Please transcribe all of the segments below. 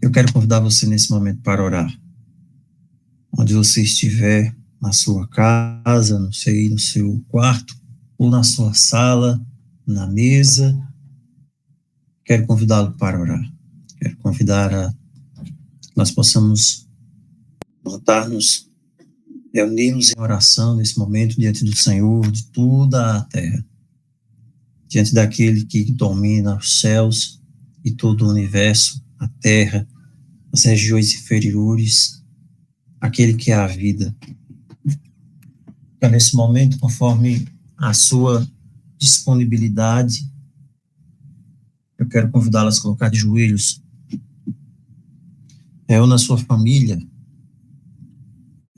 Eu quero convidar você nesse momento para orar. Onde você estiver, na sua casa, não sei, no seu quarto, ou na sua sala, na mesa, quero convidá-lo para orar. Quero convidar a nós possamos voltar-nos, reunirmos em oração nesse momento diante do Senhor, de toda a terra, diante daquele que domina os céus e todo o universo, a terra, as regiões inferiores, aquele que é a vida. Então, nesse momento, conforme a sua disponibilidade, eu quero convidá-las a colocar de joelhos. Reúna a sua família,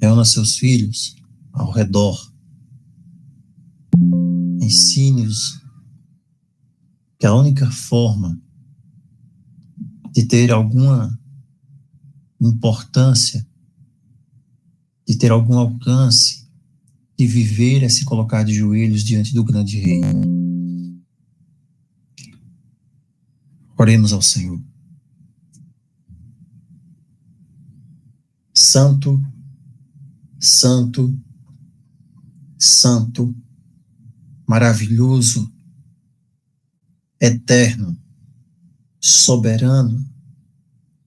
reúna seus filhos ao redor. Ensine-os que a única forma de ter alguma importância, de ter algum alcance, de viver é se colocar de joelhos diante do grande Rei. Oremos ao Senhor. Santo, santo, santo, maravilhoso, eterno, soberano,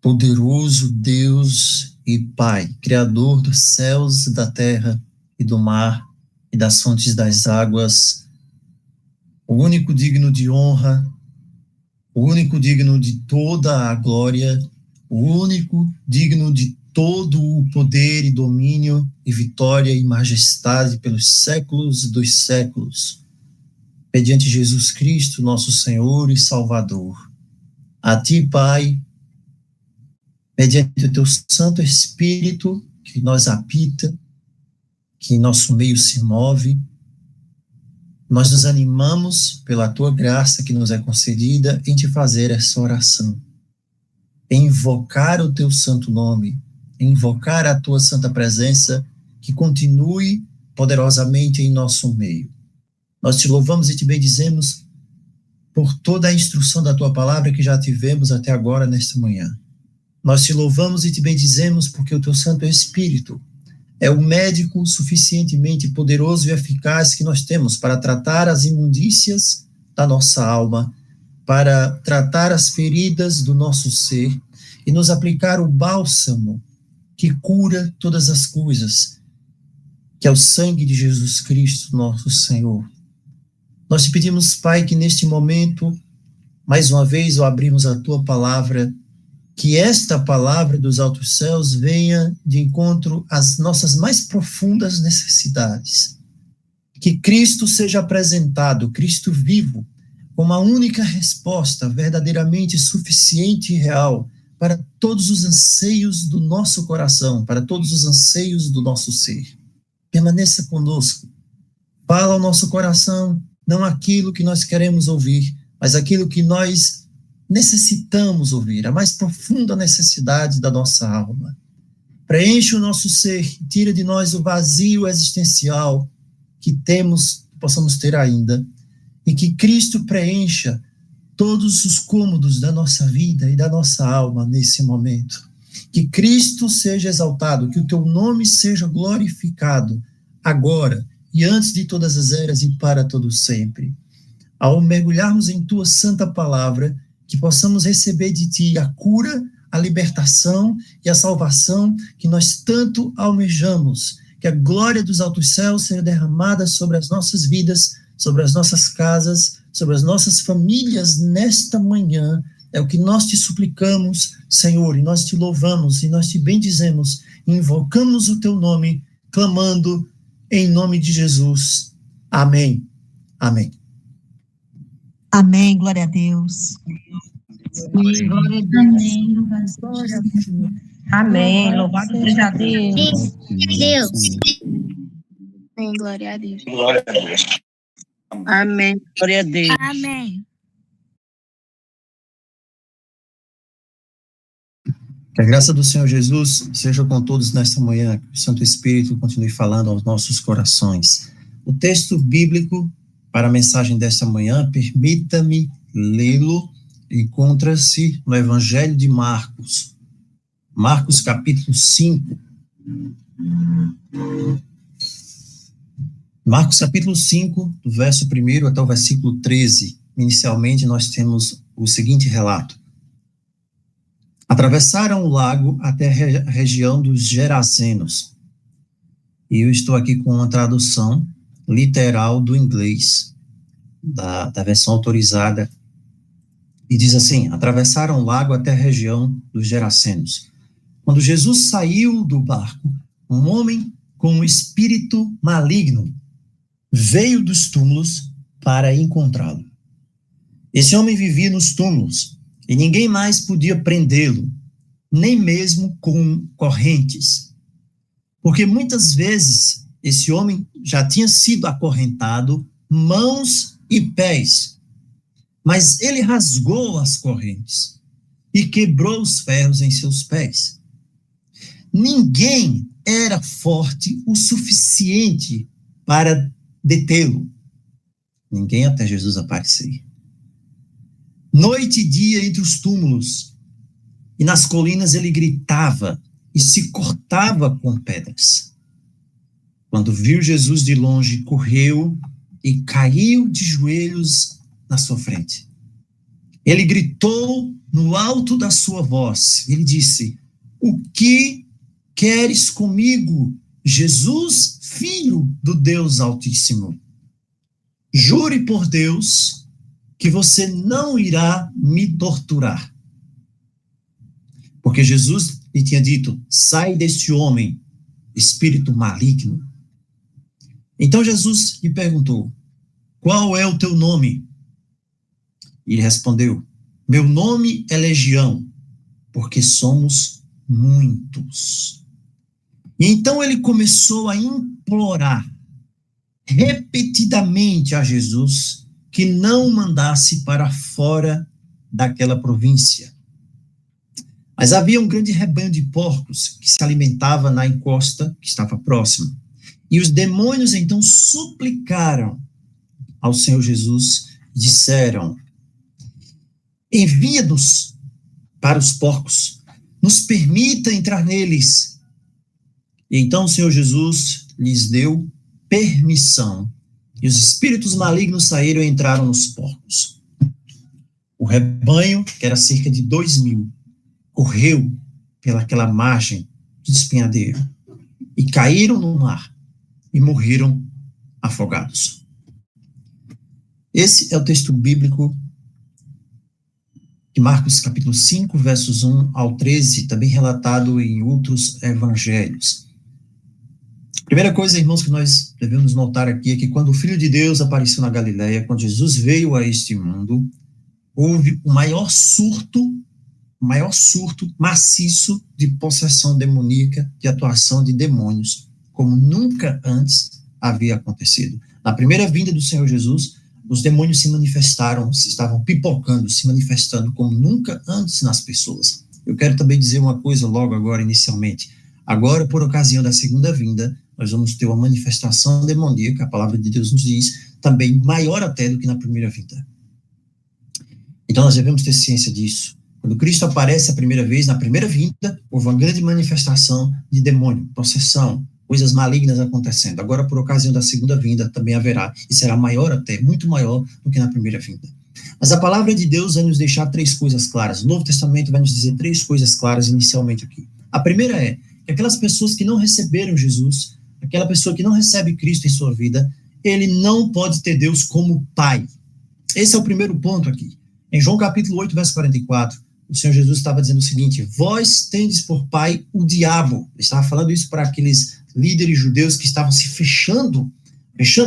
poderoso Deus e Pai, Criador dos céus e da terra e do mar e das fontes das águas, o único digno de honra, o único digno de toda a glória, o único digno de todo o poder e domínio e vitória e majestade pelos séculos dos séculos, mediante Jesus Cristo, nosso Senhor e Salvador. A Ti, Pai, mediante o Teu Santo Espírito, que nós habita, que em nosso meio se move, nós nos animamos pela Tua graça que nos é concedida em Te fazer essa oração, em invocar o Teu santo nome, em invocar a Tua santa presença, que continue poderosamente em nosso meio. Nós Te louvamos e Te bendizemos por toda a instrução da Tua palavra que já tivemos até agora nesta manhã. Nós Te louvamos e Te bendizemos porque o Teu Santo Espírito é o médico suficientemente poderoso e eficaz que nós temos para tratar as imundícias da nossa alma, para tratar as feridas do nosso ser e nos aplicar o bálsamo que cura todas as coisas, que é o sangue de Jesus Cristo, nosso Senhor. Nós Te pedimos, Pai, que neste momento, mais uma vez, ao abrirmos a Tua palavra, que esta palavra dos altos céus venha de encontro às nossas mais profundas necessidades. Que Cristo seja apresentado, Cristo vivo, como a única resposta verdadeiramente suficiente e real para todos os anseios do nosso coração, para todos os anseios do nosso ser. Permaneça conosco. Fala ao nosso coração, não aquilo que nós queremos ouvir, mas aquilo que nós necessitamos ouvir, a mais profunda necessidade da nossa alma. Preenche o nosso ser, tira de nós o vazio existencial que temos, que possamos ter ainda, e que Cristo preencha todos os cômodos da nossa vida e da nossa alma nesse momento. Que Cristo seja exaltado, que o Teu nome seja glorificado agora e antes de todas as eras e para todo sempre. Ao mergulharmos em Tua santa palavra, que possamos receber de Ti a cura, a libertação e a salvação que nós tanto almejamos, que a glória dos altos céus seja derramada sobre as nossas vidas, sobre as nossas casas, sobre as nossas famílias nesta manhã. É o que nós Te suplicamos, Senhor, e nós Te louvamos, e nós Te bendizemos, e invocamos o Teu nome, clamando em nome de Jesus. Amém. Amém. Amém, glória a Deus. Amém, glória a Deus. Amém, louvado seja Deus. Amém, glória a Deus. Glória a Deus. Amém, glória a Deus. Amém. Que a graça do Senhor Jesus seja com todos nesta manhã, que o Santo Espírito continue falando aos nossos corações. O texto bíblico para a mensagem desta manhã, permita-me lê-lo, encontra-se no Evangelho de Marcos, Marcos capítulo 5. Marcos capítulo 5, do verso 1 até o versículo 13. Inicialmente, nós temos o seguinte relato. Atravessaram o lago até a região dos Gerazenos. E eu estou aqui com uma tradução literal do inglês, da versão autorizada. E diz assim: atravessaram o lago até a região dos Gerazenos. Quando Jesus saiu do barco, um homem com um espírito maligno veio dos túmulos para encontrá-lo. Esse homem vivia nos túmulos e ninguém mais podia prendê-lo, nem mesmo com correntes, porque muitas vezes esse homem já tinha sido acorrentado, mãos e pés, mas ele rasgou as correntes e quebrou os ferros em seus pés. Ninguém era forte o suficiente para detê-lo. Ninguém até Jesus aparecer. Noite e dia entre os túmulos e nas colinas ele gritava e se cortava com pedras. Quando viu Jesus de longe, correu e caiu de joelhos na sua frente. Ele gritou no alto da sua voz. Ele disse: o que queres comigo, Jesus, Filho do Deus Altíssimo? Jure por Deus que você não irá me torturar. Porque Jesus lhe tinha dito: sai deste homem, espírito maligno. Então Jesus lhe perguntou: qual é o teu nome? E ele respondeu: meu nome é Legião, porque somos muitos. E então ele começou a implorar repetidamente a Jesus que não o mandasse para fora daquela província. Mas havia um grande rebanho de porcos que se alimentava na encosta que estava próxima. E os demônios então suplicaram ao Senhor Jesus e disseram: envia-nos para os porcos, nos permita entrar neles. E então o Senhor Jesus lhes deu permissão, e os espíritos malignos saíram e entraram nos porcos. O rebanho, que era cerca de 2.000, correu pelaquela margem do despenhadeiro e caíram no mar e morreram afogados. Esse é o texto bíblico de Marcos capítulo 5, versos 1 ao 13, também relatado em outros evangelhos. Primeira coisa, irmãos, que nós devemos notar aqui é que quando o Filho de Deus apareceu na Galileia, quando Jesus veio a este mundo, houve o maior surto maciço de possessão demoníaca, de atuação de demônios, como nunca antes havia acontecido. Na primeira vinda do Senhor Jesus, os demônios se manifestaram, se estavam pipocando, se manifestando como nunca antes nas pessoas. Eu quero também dizer uma coisa logo agora, inicialmente. Agora, por ocasião da segunda vinda, nós vamos ter uma manifestação demoníaca, a palavra de Deus nos diz, também maior até do que na primeira vinda. Então, nós devemos ter ciência disso. Quando Cristo aparece a primeira vez, na primeira vinda, houve uma grande manifestação de demônio, possessão, coisas malignas acontecendo. Agora, por ocasião da segunda vinda, também haverá, e será maior até, muito maior do que na primeira vinda. Mas a palavra de Deus vai nos deixar 3 coisas claras. O Novo Testamento vai nos dizer 3 coisas claras inicialmente aqui. A primeira é que aquelas pessoas que não receberam Jesus, aquela pessoa que não recebe Cristo em sua vida, ele não pode ter Deus como Pai. Esse é o primeiro ponto aqui. Em João capítulo 8, verso 44, o Senhor Jesus estava dizendo o seguinte: vós tendes por pai o diabo. Ele estava falando isso para aqueles líderes judeus que estavam se fechando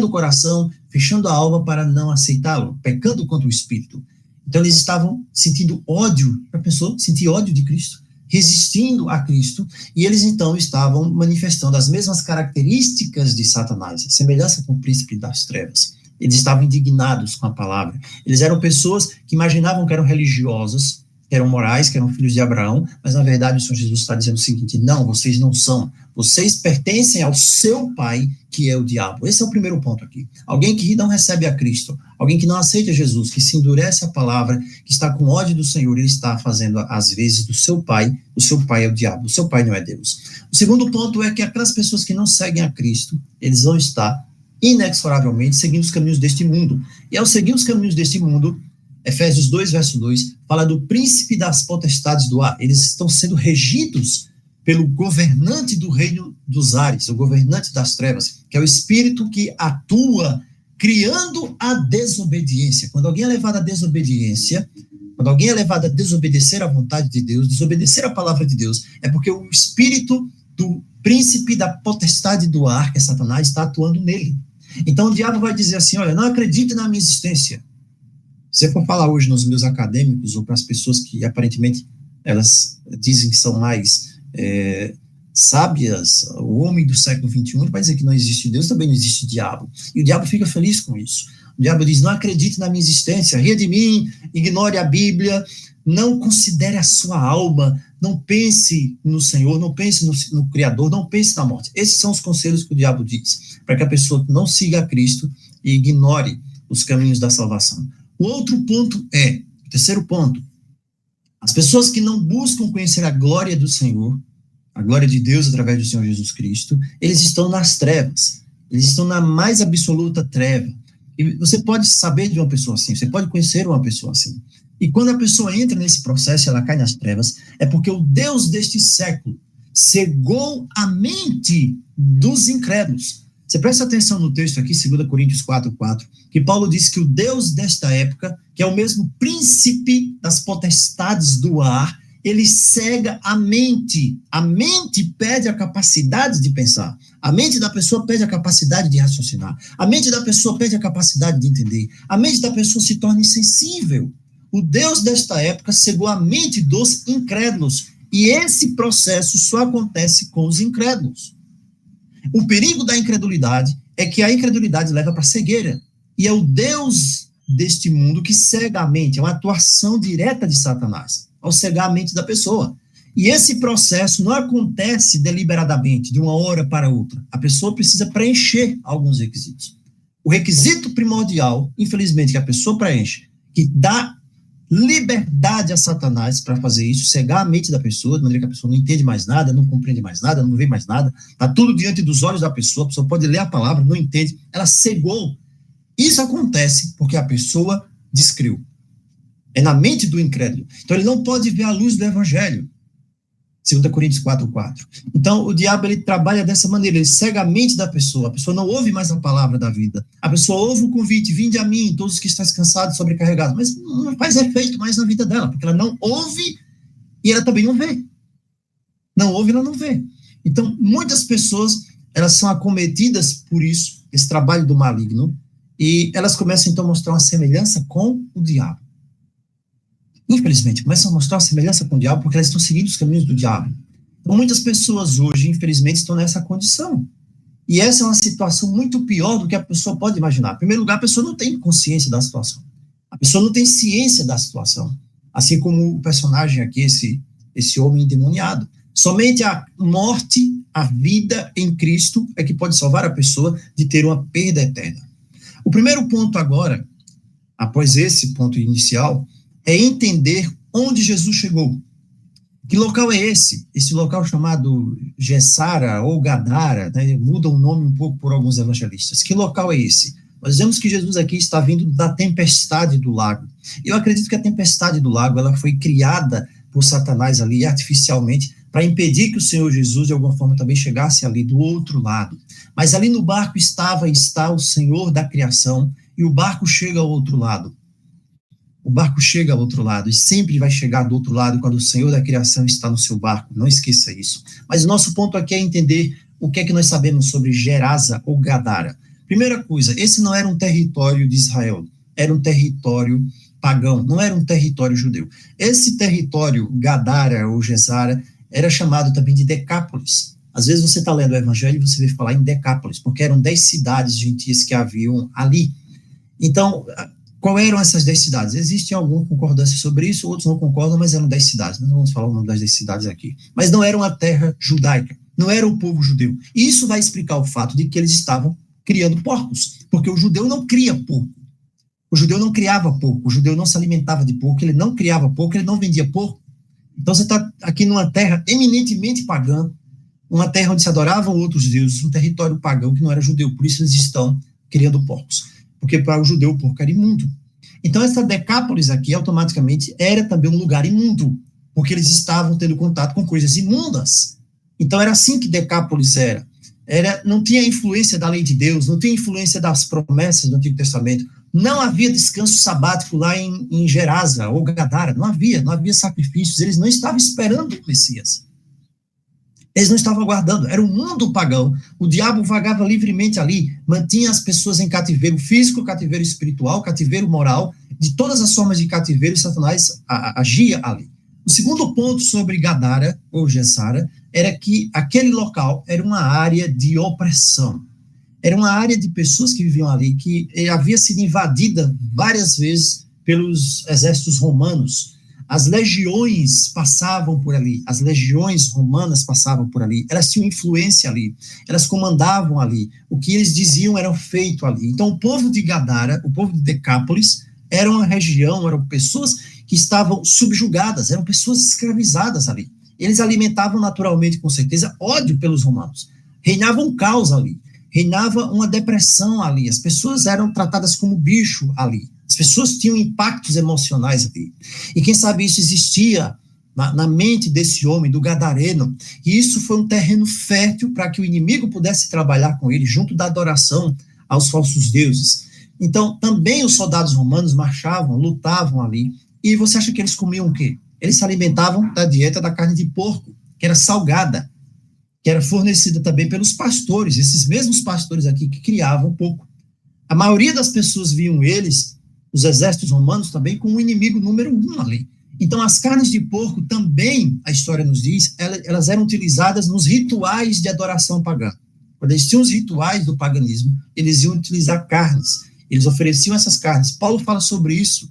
o coração, fechando a alma para não aceitá-lo, pecando contra o Espírito. Então eles estavam sentindo ódio, já pensou? Sentir ódio de Cristo, resistindo a Cristo, e eles então estavam manifestando as mesmas características de Satanás, a semelhança com o príncipe das trevas. Eles estavam indignados com a palavra. Eles eram pessoas que imaginavam que eram religiosas, que eram morais, que eram filhos de Abraão, mas na verdade o Senhor Jesus está dizendo o seguinte: não, vocês não são, vocês pertencem ao seu pai, que é o diabo. Esse é o primeiro ponto aqui. Alguém que não recebe a Cristo, alguém que não aceita Jesus, que se endurece a palavra, que está com ódio do Senhor, ele está fazendo às vezes do seu pai, o seu pai é o diabo, o seu pai não é Deus. O segundo ponto é que aquelas pessoas que não seguem a Cristo, eles vão estar inexoravelmente seguindo os caminhos deste mundo. E ao seguir os caminhos deste mundo, Efésios 2, verso 2, fala do príncipe das potestades do ar. Eles estão sendo regidos pelo governante do reino dos ares, o governante das trevas, que é o espírito que atua criando a desobediência. Quando alguém é levado à desobediência, quando alguém é levado a desobedecer à vontade de Deus, desobedecer à palavra de Deus, é porque o espírito do príncipe da potestade do ar, que é Satanás, está atuando nele. Então o diabo vai dizer assim: olha, não acredite na minha existência. Se você for falar hoje nos meus acadêmicos ou para as pessoas que aparentemente elas dizem que são mais sábias, o homem do século XXI vai dizer que não existe Deus, também não existe diabo. E o diabo fica feliz com isso. O diabo diz: não acredite na minha existência, ria de mim, ignore a Bíblia, não considere a sua alma, não pense no Senhor, não pense no Criador, não pense na morte. Esses são os conselhos que o diabo diz, para que a pessoa não siga a Cristo e ignore os caminhos da salvação. O outro ponto o terceiro ponto, as pessoas que não buscam conhecer a glória do Senhor, a glória de Deus através do Senhor Jesus Cristo, eles estão nas trevas, eles estão na mais absoluta treva. E você pode saber de uma pessoa assim, você pode conhecer uma pessoa assim. E quando a pessoa entra nesse processo, ela cai nas trevas, é porque o Deus deste século cegou a mente dos incrédulos. Você presta atenção no texto aqui, 2 Coríntios 4:4, que Paulo diz que o Deus desta época, que é o mesmo príncipe das potestades do ar, ele cega a mente. A mente perde a capacidade de pensar. A mente da pessoa perde a capacidade de raciocinar. A mente da pessoa perde a capacidade de entender. A mente da pessoa se torna insensível. O Deus desta época cegou a mente dos incrédulos. E esse processo só acontece com os incrédulos. O perigo da incredulidade é que a incredulidade leva para a cegueira. E é o Deus deste mundo que cega a mente. É uma atuação direta de Satanás ao cegar a mente da pessoa. E esse processo não acontece deliberadamente, de uma hora para outra. A pessoa precisa preencher alguns requisitos. O requisito primordial, infelizmente, que a pessoa preenche, que dá liberdade a Satanás para fazer isso, cegar a mente da pessoa, de maneira que a pessoa não entende mais nada, não compreende mais nada, não vê mais nada, está tudo diante dos olhos da pessoa, a pessoa pode ler a palavra, não entende, ela cegou. Isso acontece porque a pessoa descreu. É na mente do incrédulo. Então ele não pode ver a luz do evangelho. 2 Coríntios 4:4. Então o diabo ele trabalha dessa maneira, ele cega a mente da pessoa, a pessoa não ouve mais a palavra da vida. A pessoa ouve o convite: vinde a mim, todos que estáis cansados e sobrecarregados, mas não faz efeito mais na vida dela, porque ela não ouve e ela também não vê. Não ouve e ela não vê. Então muitas pessoas, elas são acometidas por isso, esse trabalho do maligno, e elas começam então a mostrar uma semelhança com o diabo. Infelizmente, começam a mostrar uma semelhança com o diabo porque elas estão seguindo os caminhos do diabo. Então, muitas pessoas hoje, infelizmente, estão nessa condição. E essa é uma situação muito pior do que a pessoa pode imaginar. Em primeiro lugar, a pessoa não tem consciência da situação. A pessoa não tem ciência da situação. Assim como o personagem aqui, esse homem endemoniado. Somente a morte, a vida em Cristo é que pode salvar a pessoa de ter uma perda eterna. O primeiro ponto agora, após esse ponto inicial, é entender onde Jesus chegou. Que local é esse? Esse local chamado Gessara ou Gadara, né? Muda o nome um pouco por alguns evangelistas. Que local é esse? Nós vemos que Jesus aqui está vindo da tempestade do lago. Eu acredito que a tempestade do lago ela foi criada por Satanás ali artificialmente para impedir que o Senhor Jesus de alguma forma também chegasse ali do outro lado. Mas ali no barco estava e está o Senhor da criação e o barco chega ao outro lado. O barco chega ao outro lado e sempre vai chegar do outro lado quando o Senhor da criação está no seu barco, não esqueça isso. Mas o nosso ponto aqui é entender o que é que nós sabemos sobre Gerasa ou Gadara. Primeira coisa, esse não era um território de Israel, era um território pagão, não era um território judeu. Esse território, Gadara ou Gessara, era chamado também de Decápolis. Às vezes você está lendo o evangelho e você vê falar em Decápolis, porque eram 10 cidades gentias que haviam ali. Então, Qual eram essas 10 cidades? Existem alguma concordância sobre isso, outros não concordam, mas eram 10 cidades. Nós não vamos falar o nome das 10 cidades aqui. Mas não era uma terra judaica, não era o povo judeu. E isso vai explicar o fato de que eles estavam criando porcos, porque o judeu não cria porco. O judeu não criava porco, o judeu não se alimentava de porco, ele não criava porco, ele não vendia porco. Então você está aqui numa terra eminentemente pagã, uma terra onde se adoravam outros deuses, um território pagão que não era judeu, por isso eles estão criando porcos, porque para o judeu o porco era imundo. Então essa Decápolis aqui, automaticamente, era também um lugar imundo, porque eles estavam tendo contato com coisas imundas. Então era assim que Decápolis era. Não tinha influência da lei de Deus, não tinha influência das promessas do Antigo Testamento, não havia descanso sabático lá em Gerasa ou Gadara, não havia sacrifícios, eles não estavam esperando o Messias. Eles não estavam aguardando, era um mundo pagão, o diabo vagava livremente ali, mantinha as pessoas em cativeiro físico, cativeiro espiritual, cativeiro moral, de todas as formas de cativeiro, Satanás agia ali. O segundo ponto sobre Gadara, ou Gessara, era que aquele local era uma área de opressão, era uma área de pessoas que viviam ali, que havia sido invadida várias vezes pelos exércitos romanos. As legiões passavam por ali, as legiões romanas passavam por ali, elas tinham influência ali, elas comandavam ali, o que eles diziam era feito ali. Então o povo de Gadara, o povo de Decápolis, era uma região, eram pessoas que estavam subjugadas, eram pessoas escravizadas ali. Eles alimentavam naturalmente, com certeza, ódio pelos romanos. Reinava um caos ali, reinava uma depressão ali, as pessoas eram tratadas como bicho ali. As pessoas tinham impactos emocionais ali. E quem sabe isso existia na mente desse homem, do gadareno, e isso foi um terreno fértil para que o inimigo pudesse trabalhar com ele, junto da adoração aos falsos deuses. Então, também os soldados romanos marchavam, lutavam ali, e você acha que eles comiam o quê? Eles se alimentavam da dieta da carne de porco, que era salgada, que era fornecida também pelos pastores, esses mesmos pastores aqui que criavam porco. A maioria das pessoas viam eles, os exércitos romanos também, como o inimigo número 1 ali. Então, as carnes de porco também, a história nos diz, elas eram utilizadas nos rituais de adoração pagã. Quando eles tinham os rituais do paganismo, eles iam utilizar carnes, eles ofereciam essas carnes. Paulo fala sobre isso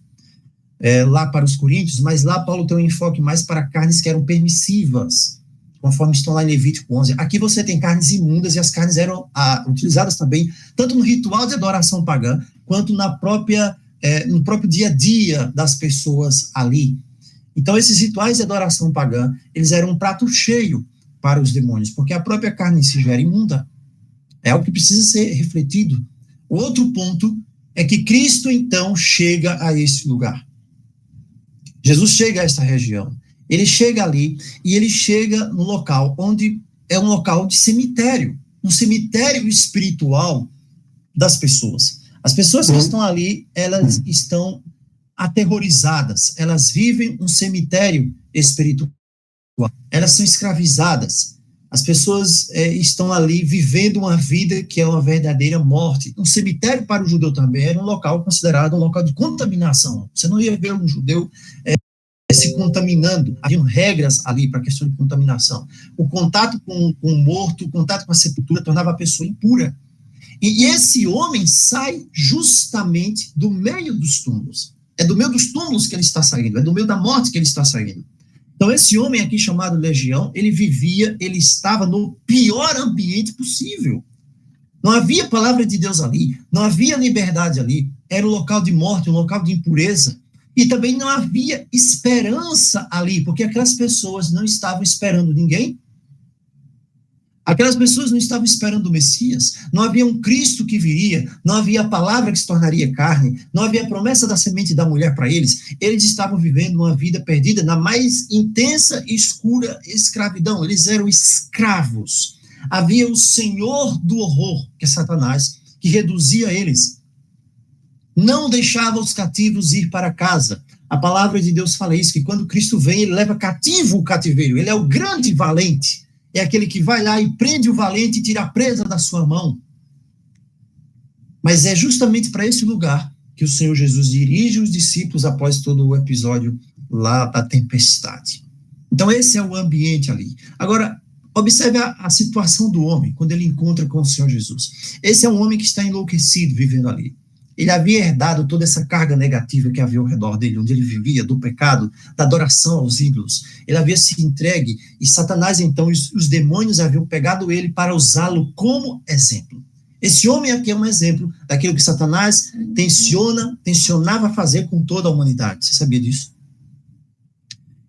lá para os Coríntios, mas lá Paulo tem um enfoque mais para carnes que eram permissivas, conforme estão lá em Levítico 11. Aqui você tem carnes imundas, e as carnes eram utilizadas também, tanto no ritual de adoração pagã, quanto no próprio dia a dia das pessoas ali. Então, esses rituais de adoração pagã, eles eram um prato cheio para os demônios, porque a própria carne em si já era imunda. É algo que precisa ser refletido. O outro ponto é que Cristo, então, chega a esse lugar. Jesus chega a esta região. Ele chega ali, e ele chega no local onde é um local de cemitério, um cemitério espiritual das pessoas. As pessoas que estão ali, elas estão aterrorizadas, elas vivem um cemitério espiritual, elas são escravizadas, as pessoas estão ali vivendo uma vida que é uma verdadeira morte. Um cemitério para o judeu também era um local considerado um local de contaminação. Você não ia ver um judeu se contaminando, haviam regras ali para a questão de contaminação. O contato com o morto, o contato com a sepultura tornava a pessoa impura. E esse homem sai justamente do meio dos túmulos. É do meio dos túmulos que ele está saindo, é do meio da morte que ele está saindo. Então, esse homem aqui chamado Legião, ele estava no pior ambiente possível. Não havia palavra de Deus ali, não havia liberdade ali, era um local de morte, um local de impureza. E também não havia esperança ali, porque aquelas pessoas não estavam esperando ninguém. Aquelas pessoas não estavam esperando o Messias, não havia um Cristo que viria, não havia a palavra que se tornaria carne, não havia a promessa da semente da mulher para eles. Eles estavam vivendo uma vida perdida na mais intensa e escura escravidão. Eles eram escravos. Havia o senhor do horror, que é Satanás, que reduzia eles. Não deixava os cativos ir para casa. A palavra de Deus fala isso, que quando Cristo vem, ele leva cativo o cativeiro. Ele é o grande valente. É aquele que vai lá e prende o valente e tira a presa da sua mão. Mas é justamente para esse lugar que o Senhor Jesus dirige os discípulos após todo o episódio lá da tempestade. Então esse é o ambiente ali. Agora, observe a situação do homem, quando ele encontra com o Senhor Jesus. Esse é um homem que está enlouquecido vivendo ali. Ele havia herdado toda essa carga negativa que havia ao redor dele, onde ele vivia, do pecado, da adoração aos ídolos. Ele havia se entregue, e Satanás, então, os demônios haviam pegado ele para usá-lo como exemplo. Esse homem aqui é um exemplo daquilo que Satanás tensionava fazer com toda a humanidade. Você sabia disso?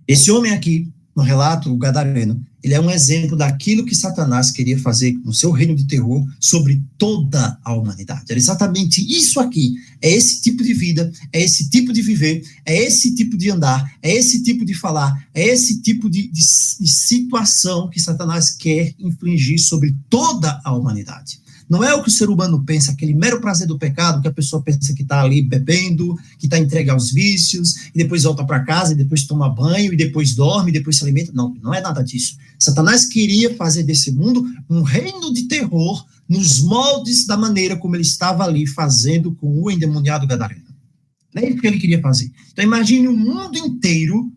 Esse homem aqui, no relato, o gadareno, ele é um exemplo daquilo que Satanás queria fazer no seu reino de terror sobre toda a humanidade. Era exatamente isso aqui. É esse tipo de vida, é esse tipo de viver, é esse tipo de andar, é esse tipo de falar, é esse tipo de situação que Satanás quer infligir sobre toda a humanidade. Não é o que o ser humano pensa, aquele mero prazer do pecado, que a pessoa pensa que está ali bebendo, que está entregue aos vícios, e depois volta para casa, e depois toma banho, e depois dorme, e depois se alimenta. Não, não é nada disso. Satanás queria fazer desse mundo um reino de terror nos moldes da maneira como ele estava ali fazendo com o endemoniado gadareno. É isso que ele queria fazer. Então imagine um mundo inteiro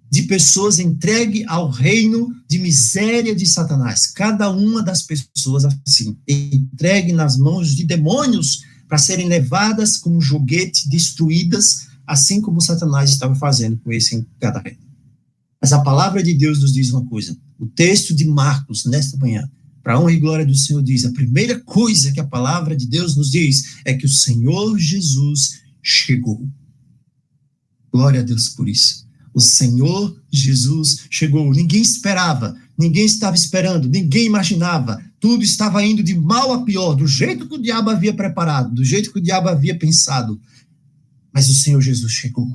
de pessoas entregue ao reino de miséria de Satanás. Cada uma das pessoas assim, entregue nas mãos de demônios para serem levadas como joguete, destruídas, assim como Satanás estava fazendo com esse gadareno. Mas a palavra de Deus nos diz uma coisa. O texto de Marcos, nesta manhã, para a honra e glória do Senhor, diz, a primeira coisa que a palavra de Deus nos diz é que o Senhor Jesus chegou. Glória a Deus por isso. O Senhor Jesus chegou. Ninguém esperava, ninguém estava esperando, ninguém imaginava. Tudo estava indo de mal a pior, do jeito que o diabo havia preparado, do jeito que o diabo havia pensado. Mas o Senhor Jesus chegou.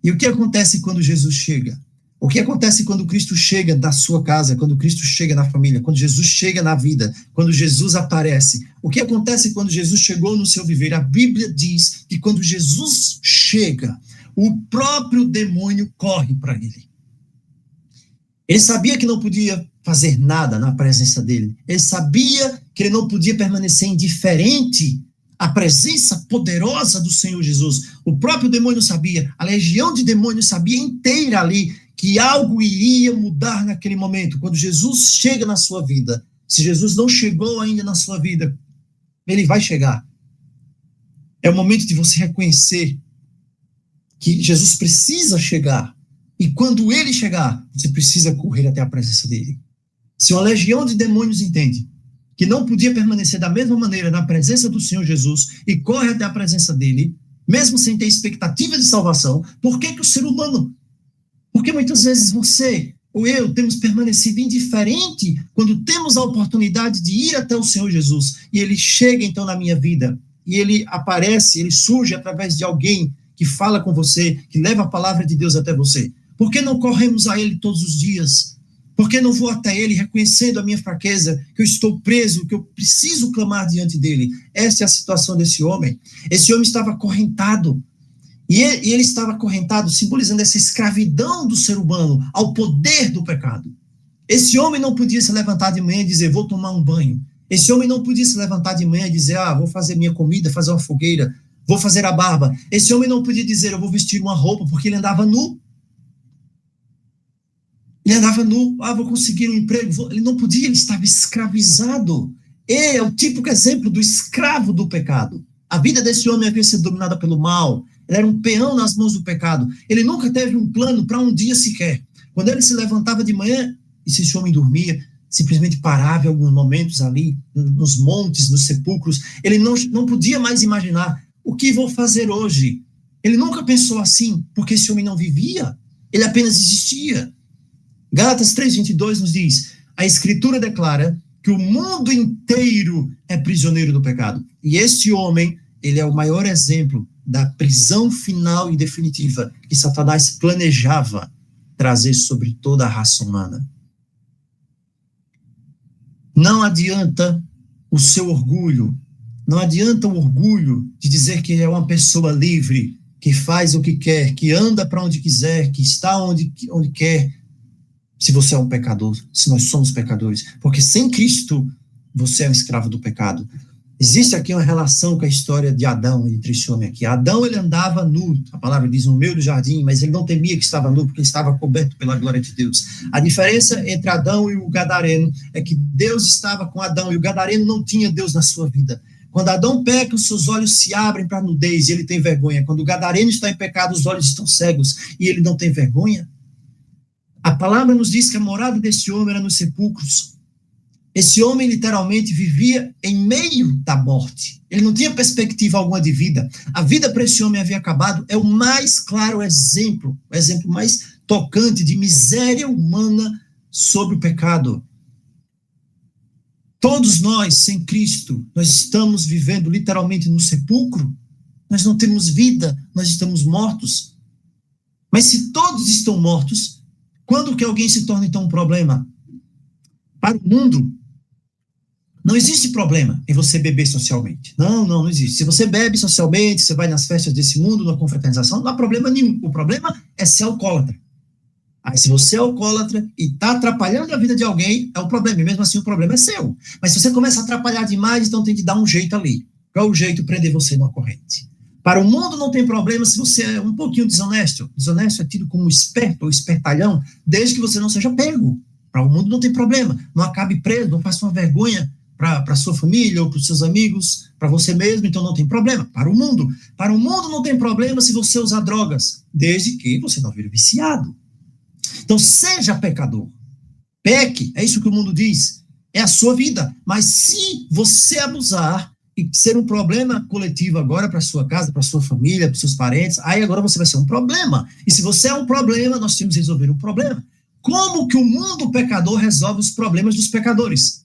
E o que acontece quando Jesus chega? O que acontece quando Cristo chega na sua casa, quando Cristo chega na família, quando Jesus chega na vida, quando Jesus aparece? O que acontece quando Jesus chegou no seu viver? A Bíblia diz que quando Jesus chega, o próprio demônio corre para ele. Ele sabia que não podia fazer nada na presença dele. Ele sabia que ele não podia permanecer indiferente à presença poderosa do Senhor Jesus. O próprio demônio sabia, a legião de demônios sabia inteira ali que algo iria mudar naquele momento. Quando Jesus chega na sua vida, se Jesus não chegou ainda na sua vida, ele vai chegar. É o momento de você reconhecer que Jesus precisa chegar, e quando ele chegar, você precisa correr até a presença dele. Se uma legião de demônios entende que não podia permanecer da mesma maneira na presença do Senhor Jesus, e corre até a presença dele, mesmo sem ter expectativa de salvação, por que o ser humano? Porque muitas vezes você ou eu temos permanecido indiferente quando temos a oportunidade de ir até o Senhor Jesus, e ele chega então na minha vida, e ele aparece, ele surge através de alguém que fala com você, que leva a palavra de Deus até você. Por que não corremos a ele todos os dias? Por que não vou até ele reconhecendo a minha fraqueza, que eu estou preso, que eu preciso clamar diante dele? Essa é a situação desse homem. Esse homem estava acorrentado, e ele estava acorrentado, simbolizando essa escravidão do ser humano ao poder do pecado. Esse homem não podia se levantar de manhã e dizer, vou tomar um banho. Esse homem não podia se levantar de manhã e dizer, vou fazer minha comida, fazer uma fogueira, vou fazer a barba. Esse homem não podia dizer, eu vou vestir uma roupa, porque ele andava nu. Ele andava nu, vou conseguir um emprego. Ele não podia, ele estava escravizado. Ele é o típico exemplo do escravo do pecado. A vida desse homem havia sido dominada pelo mal. Ele era um peão nas mãos do pecado. Ele nunca teve um plano para um dia sequer. Quando ele se levantava de manhã, e se esse homem dormia, simplesmente parava em alguns momentos ali, nos montes, nos sepulcros. Ele não podia mais imaginar, o que vou fazer hoje? Ele nunca pensou assim, porque esse homem não vivia, ele apenas existia. Gálatas 3:22 nos diz, a Escritura declara que o mundo inteiro é prisioneiro do pecado. E este homem, ele é o maior exemplo da prisão final e definitiva que Satanás planejava trazer sobre toda a raça humana. Não adianta o seu orgulho, não adianta o orgulho de dizer que é uma pessoa livre, que faz o que quer, que anda para onde quiser, que está onde quer, se você é um pecador, se nós somos pecadores. Porque sem Cristo, você é um escravo do pecado. Existe aqui uma relação com a história de Adão, entre esse homem aqui. Adão, ele andava nu, a palavra diz, no meio do jardim, mas ele não temia que estava nu, porque ele estava coberto pela glória de Deus. A diferença entre Adão e o gadareno é que Deus estava com Adão, e o gadareno não tinha Deus na sua vida. Quando Adão peca, os seus olhos se abrem para a nudez e ele tem vergonha. Quando o gadareno está em pecado, os olhos estão cegos e ele não tem vergonha. A palavra nos diz que a morada desse homem era nos sepulcros. Esse homem literalmente vivia em meio da morte. Ele não tinha perspectiva alguma de vida. A vida para esse homem havia acabado. É o mais claro exemplo, o exemplo mais tocante de miséria humana sobre o pecado. Todos nós, sem Cristo, nós estamos vivendo literalmente no sepulcro. Nós não temos vida, nós estamos mortos. Mas se todos estão mortos, quando que alguém se torna então um problema? Para o mundo, não existe problema em você beber socialmente. Não existe. Se você bebe socialmente, você vai nas festas desse mundo, na confraternização, não há problema nenhum. O problema é ser alcoólatra. Aí, se você é alcoólatra e está atrapalhando a vida de alguém, é o problema. E mesmo assim, o problema é seu. Mas se você começa a atrapalhar demais, então tem que dar um jeito ali. Qual é o jeito? Prender você numa corrente. Para o mundo não tem problema se você é um pouquinho desonesto. Desonesto é tido como esperto ou espertalhão, desde que você não seja pego. Para o mundo não tem problema. Não acabe preso, não faça uma vergonha para sua família ou para os seus amigos, para você mesmo, então não tem problema. Para o mundo não tem problema se você usar drogas, desde que você não vire viciado. Então, seja pecador. Peque, é isso que o mundo diz. É a sua vida. Mas se você abusar e ser um problema coletivo agora para a sua casa, para a sua família, para os seus parentes, aí agora você vai ser um problema. E se você é um problema, nós temos que resolver um problema. Como que o mundo pecador resolve os problemas dos pecadores?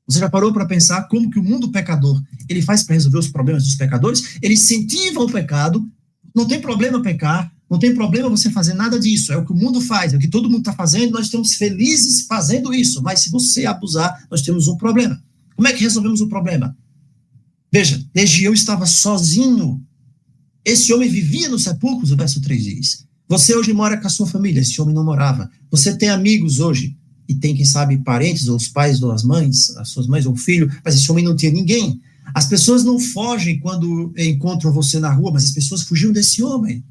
Você já parou para pensar como que o mundo pecador ele faz para resolver os problemas dos pecadores? Ele incentiva o pecado, não tem problema pecar, não tem problema você fazer nada disso, é o que o mundo faz, é o que todo mundo está fazendo, nós estamos felizes fazendo isso, mas se você abusar, nós temos um problema. Como é que resolvemos o problema? Veja, Legião estava sozinho, esse homem vivia nos sepulcros, o verso 3 diz. Você hoje mora com a sua família, esse homem não morava. Você tem amigos hoje, e tem, quem sabe, parentes, ou os pais, ou as mães, as suas mães, ou o filho, mas esse homem não tinha ninguém. As pessoas não fogem quando encontram você na rua, mas as pessoas fugiam desse homem.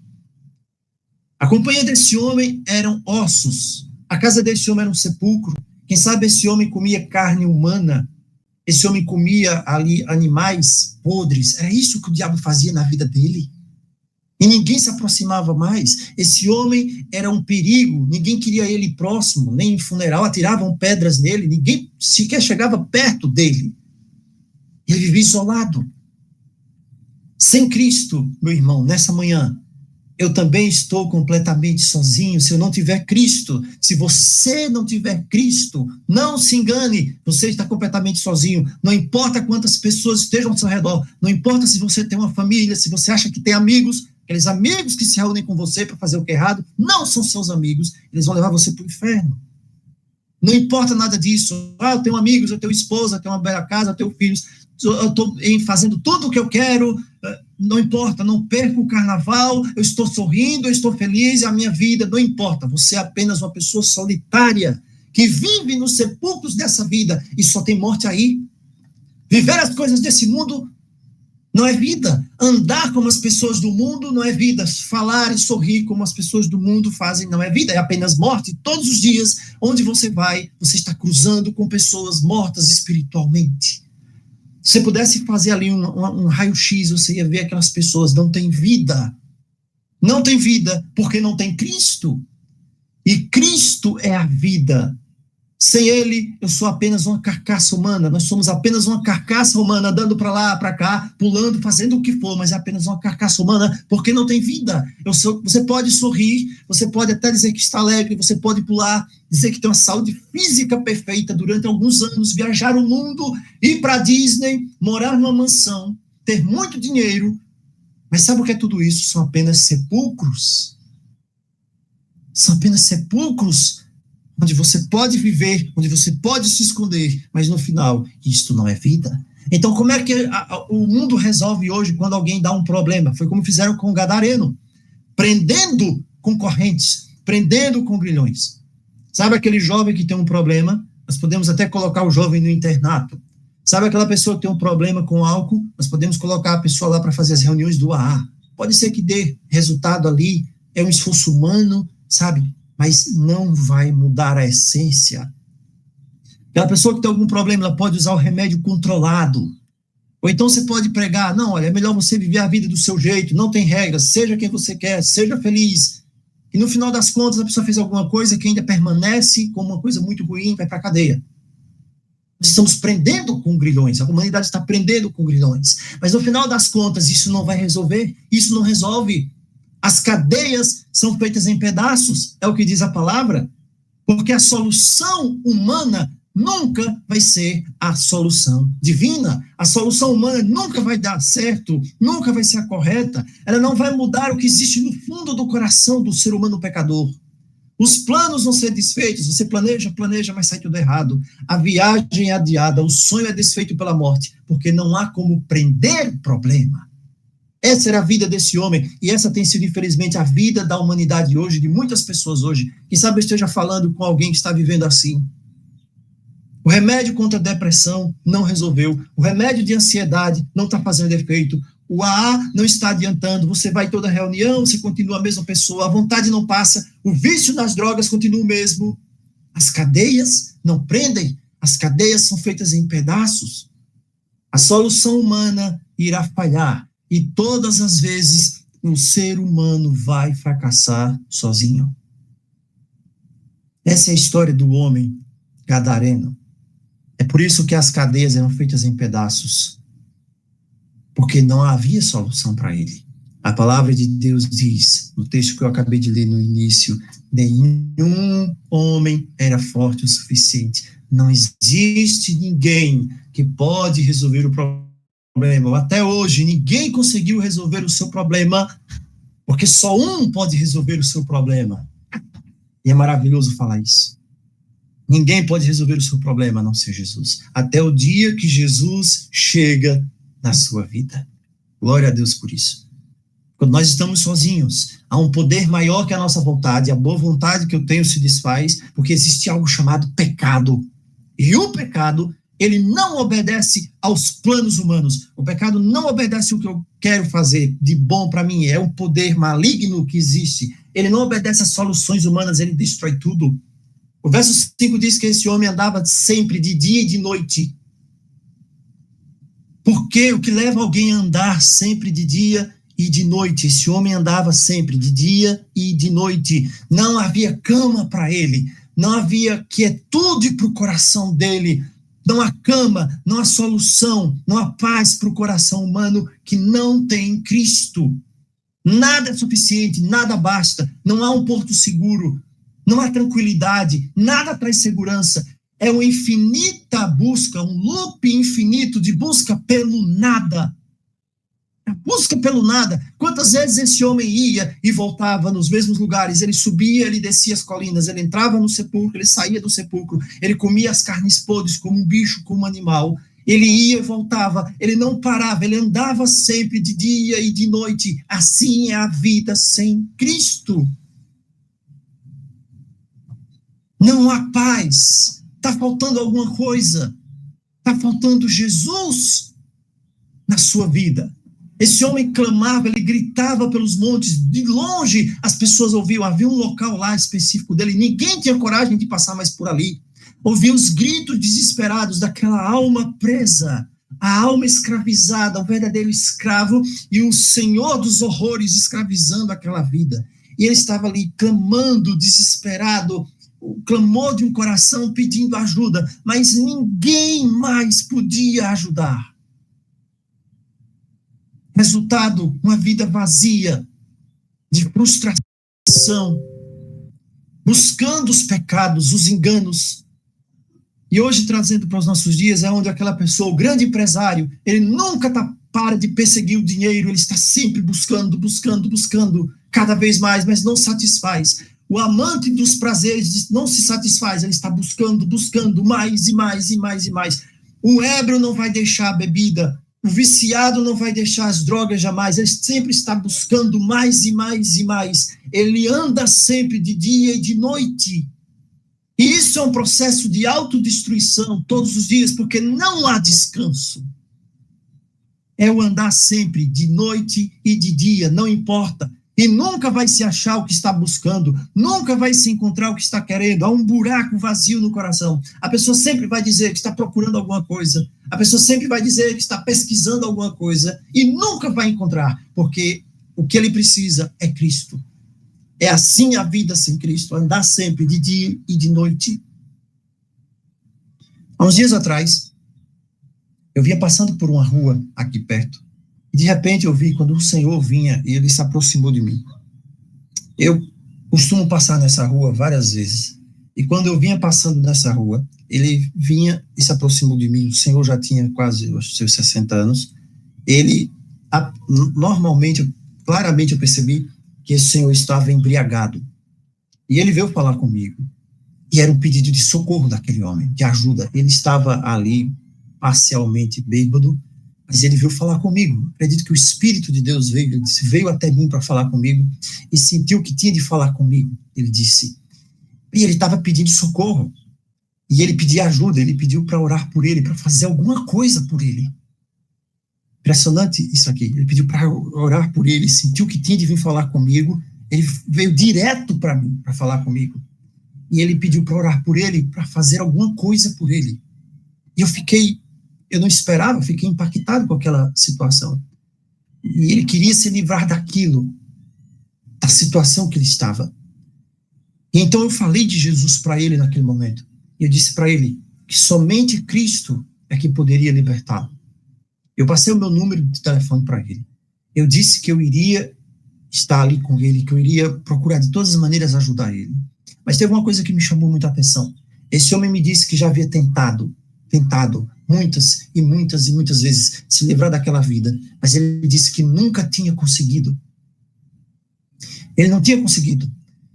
A companhia desse homem eram ossos. A casa desse homem era um sepulcro. Quem sabe esse homem comia carne humana. Esse homem comia ali animais podres. Era isso que o diabo fazia na vida dele. E ninguém se aproximava mais. Esse homem era um perigo. Ninguém queria ele próximo, nem em funeral. Atiravam pedras nele. Ninguém sequer chegava perto dele. Ele vivia isolado. Sem Cristo, meu irmão, nessa manhã, eu também estou completamente sozinho. Se eu não tiver Cristo, se você não tiver Cristo, não se engane, você está completamente sozinho. Não importa quantas pessoas estejam ao seu redor, não importa se você tem uma família, se você acha que tem amigos, aqueles amigos que se reúnem com você para fazer o que é errado, não são seus amigos, eles vão levar você para o inferno. Não importa nada disso. Eu tenho amigos, eu tenho esposa, eu tenho uma bela casa, eu tenho filhos, eu estou fazendo tudo o que eu quero, não importa, não perco o carnaval, eu estou sorrindo, eu estou feliz, a minha vida, não importa, você é apenas uma pessoa solitária, que vive nos sepulcros dessa vida, e só tem morte aí. Viver as coisas desse mundo não é vida, andar como as pessoas do mundo não é vida, falar e sorrir como as pessoas do mundo fazem não é vida, é apenas morte. Todos os dias, onde você vai, você está cruzando com pessoas mortas espiritualmente. Se você pudesse fazer ali um raio-x, você ia ver aquelas pessoas não têm vida. Não tem vida porque não tem Cristo. E Cristo é a vida. Sem Ele, eu sou apenas uma carcaça humana. Nós somos apenas uma carcaça humana, andando para lá, para cá, pulando, fazendo o que for, mas é apenas uma carcaça humana porque não tem vida. Você pode sorrir, você pode até dizer que está alegre, você pode pular, dizer que tem uma saúde física perfeita durante alguns anos, viajar o mundo, ir para a Disney, morar numa mansão, ter muito dinheiro, mas sabe o que é tudo isso? São apenas sepulcros. São apenas sepulcros onde você pode viver, onde você pode se esconder, mas no final, isto não é vida. Então, como é que o mundo resolve hoje quando alguém dá um problema? Foi como fizeram com o gadareno, prendendo com correntes, prendendo com grilhões. Sabe aquele jovem que tem um problema? Nós podemos até colocar o jovem no internato. Sabe aquela pessoa que tem um problema com álcool? Nós podemos colocar a pessoa lá para fazer as reuniões do AA. Pode ser que dê resultado ali, é um esforço humano, sabe? Mas não vai mudar a essência. Aquela pessoa que tem algum problema, ela pode usar o remédio controlado. Ou então você pode pregar, não, olha, é melhor você viver a vida do seu jeito, não tem regras, seja quem você quer, seja feliz. E no final das contas, a pessoa fez alguma coisa que ainda permanece como uma coisa muito ruim, vai para a cadeia. Estamos prendendo com grilhões, a humanidade está prendendo com grilhões. Mas no final das contas, isso não vai resolver, isso não resolve. As cadeias são feitas em pedaços, é o que diz a palavra, porque a solução humana nunca vai ser a solução divina. A solução humana nunca vai dar certo, nunca vai ser a correta. Ela não vai mudar o que existe no fundo do coração do ser humano pecador. Os planos vão ser desfeitos, você planeja, mas sai tudo errado. A viagem é adiada, o sonho é desfeito pela morte, porque não há como prender o problema. Essa era a vida desse homem, e essa tem sido, infelizmente, a vida da humanidade hoje, de muitas pessoas hoje. Quem sabe eu esteja falando com alguém que está vivendo assim. O remédio contra a depressão não resolveu. O remédio de ansiedade não está fazendo efeito. O AA não está adiantando. Você vai em toda reunião, você continua a mesma pessoa. A vontade não passa. O vício nas drogas continua o mesmo. As cadeias não prendem. As cadeias são feitas em pedaços. A solução humana irá falhar. E todas as vezes o ser humano vai fracassar sozinho. Essa é a história do homem gadareno. É por isso que as cadeias eram feitas em pedaços, porque não havia solução para ele. A palavra de Deus diz, no texto que eu acabei de ler no início, nenhum homem era forte o suficiente. Não existe ninguém que pode resolver o problema. Até hoje, ninguém conseguiu resolver o seu problema, porque só um pode resolver o seu problema. E é maravilhoso falar isso. Ninguém pode resolver o seu problema a não ser Jesus. Até o dia que Jesus chega na sua vida. Glória a Deus por isso. Quando nós estamos sozinhos, há um poder maior que a nossa vontade. A boa vontade que eu tenho se desfaz, porque existe algo chamado pecado. E o pecado, ele não obedece aos planos humanos. O pecado não obedece o que eu quero fazer de bom para mim. É um poder maligno que existe. Ele não obedece às soluções humanas, ele destrói tudo. O verso 5 diz que esse homem andava sempre de dia e de noite. Porque o que leva alguém a andar sempre de dia e de noite? Esse homem andava sempre de dia e de noite. Não havia cama para ele. Não havia quietude para o coração dele. Não há cama, não há solução, não há paz para o coração humano que não tem Cristo. Nada é suficiente, nada basta. Não há um porto seguro. Não há tranquilidade, nada traz segurança. É uma infinita busca, um loop infinito de busca pelo nada. A busca pelo nada. Quantas vezes esse homem ia e voltava nos mesmos lugares? Ele subia, ele descia as colinas, ele entrava no sepulcro, ele saía do sepulcro, ele comia as carnes podres como um bicho, como um animal. Ele ia e voltava, ele não parava, ele andava sempre de dia e de noite. Assim é a vida sem Cristo. Não há paz, está faltando alguma coisa, está faltando Jesus na sua vida. Esse homem clamava, ele gritava pelos montes, de longe as pessoas ouviam, havia um local lá específico dele, ninguém tinha coragem de passar mais por ali. Ouvia os gritos desesperados daquela alma presa, a alma escravizada, o verdadeiro escravo e o Senhor dos horrores escravizando aquela vida. E ele estava ali clamando, desesperado, o clamor de um coração pedindo ajuda, mas ninguém mais podia ajudar. Resultado, uma vida vazia, de frustração, buscando os pecados, os enganos. E hoje, trazendo para os nossos dias, é onde aquela pessoa, o grande empresário, ele nunca para de perseguir o dinheiro, ele está sempre buscando, cada vez mais, mas não satisfaz. O amante dos prazeres não se satisfaz, ele está buscando mais e mais e mais e mais. O ébrio não vai deixar a bebida, o viciado não vai deixar as drogas jamais, ele sempre está buscando mais e mais e mais. Ele anda sempre de dia e de noite. E isso é um processo de autodestruição todos os dias, porque não há descanso. É o andar sempre de noite e de dia, não importa. E nunca vai se achar o que está buscando, nunca vai se encontrar o que está querendo. Há um buraco vazio no coração. A pessoa sempre vai dizer que está procurando alguma coisa. A pessoa sempre vai dizer que está pesquisando alguma coisa e nunca vai encontrar, porque o que ele precisa é Cristo. É assim a vida sem Cristo, andar sempre de dia e de noite. Há uns dias atrás, eu vinha passando por uma rua aqui perto, e de repente eu vi quando o Senhor vinha e ele se aproximou de mim. Eu costumo passar nessa rua várias vezes, e quando eu vinha passando nessa rua, ele vinha e se aproximou de mim. O Senhor já tinha quase os seus 60 anos. Normalmente, claramente eu percebi que esse Senhor estava embriagado. E ele veio falar comigo. E era um pedido de socorro daquele homem, de ajuda. Ele estava ali, parcialmente bêbado, mas ele veio falar comigo. Acredito que o Espírito de Deus veio até mim para falar comigo e sentiu que tinha de falar comigo. Ele disse, e ele estava pedindo socorro. E ele pedia ajuda, ele pediu para orar por ele, para fazer alguma coisa por ele. Impressionante isso aqui. Ele pediu para orar por ele, sentiu que tinha de vir falar comigo. Ele veio direto para mim, para falar comigo. E ele pediu para orar por ele, para fazer alguma coisa por ele. E eu não esperava, fiquei impactado com aquela situação. E ele queria se livrar daquilo, da situação que ele estava. E então eu falei de Jesus para ele naquele momento. E eu disse para ele que somente Cristo é que poderia libertá-lo. Eu passei o meu número de telefone para ele. Eu disse que eu iria estar ali com ele, que eu iria procurar de todas as maneiras ajudar ele. Mas teve uma coisa que me chamou muita atenção. Esse homem me disse que já havia tentado muitas e muitas e muitas vezes se livrar daquela vida, mas ele disse que nunca tinha conseguido. Ele não tinha conseguido,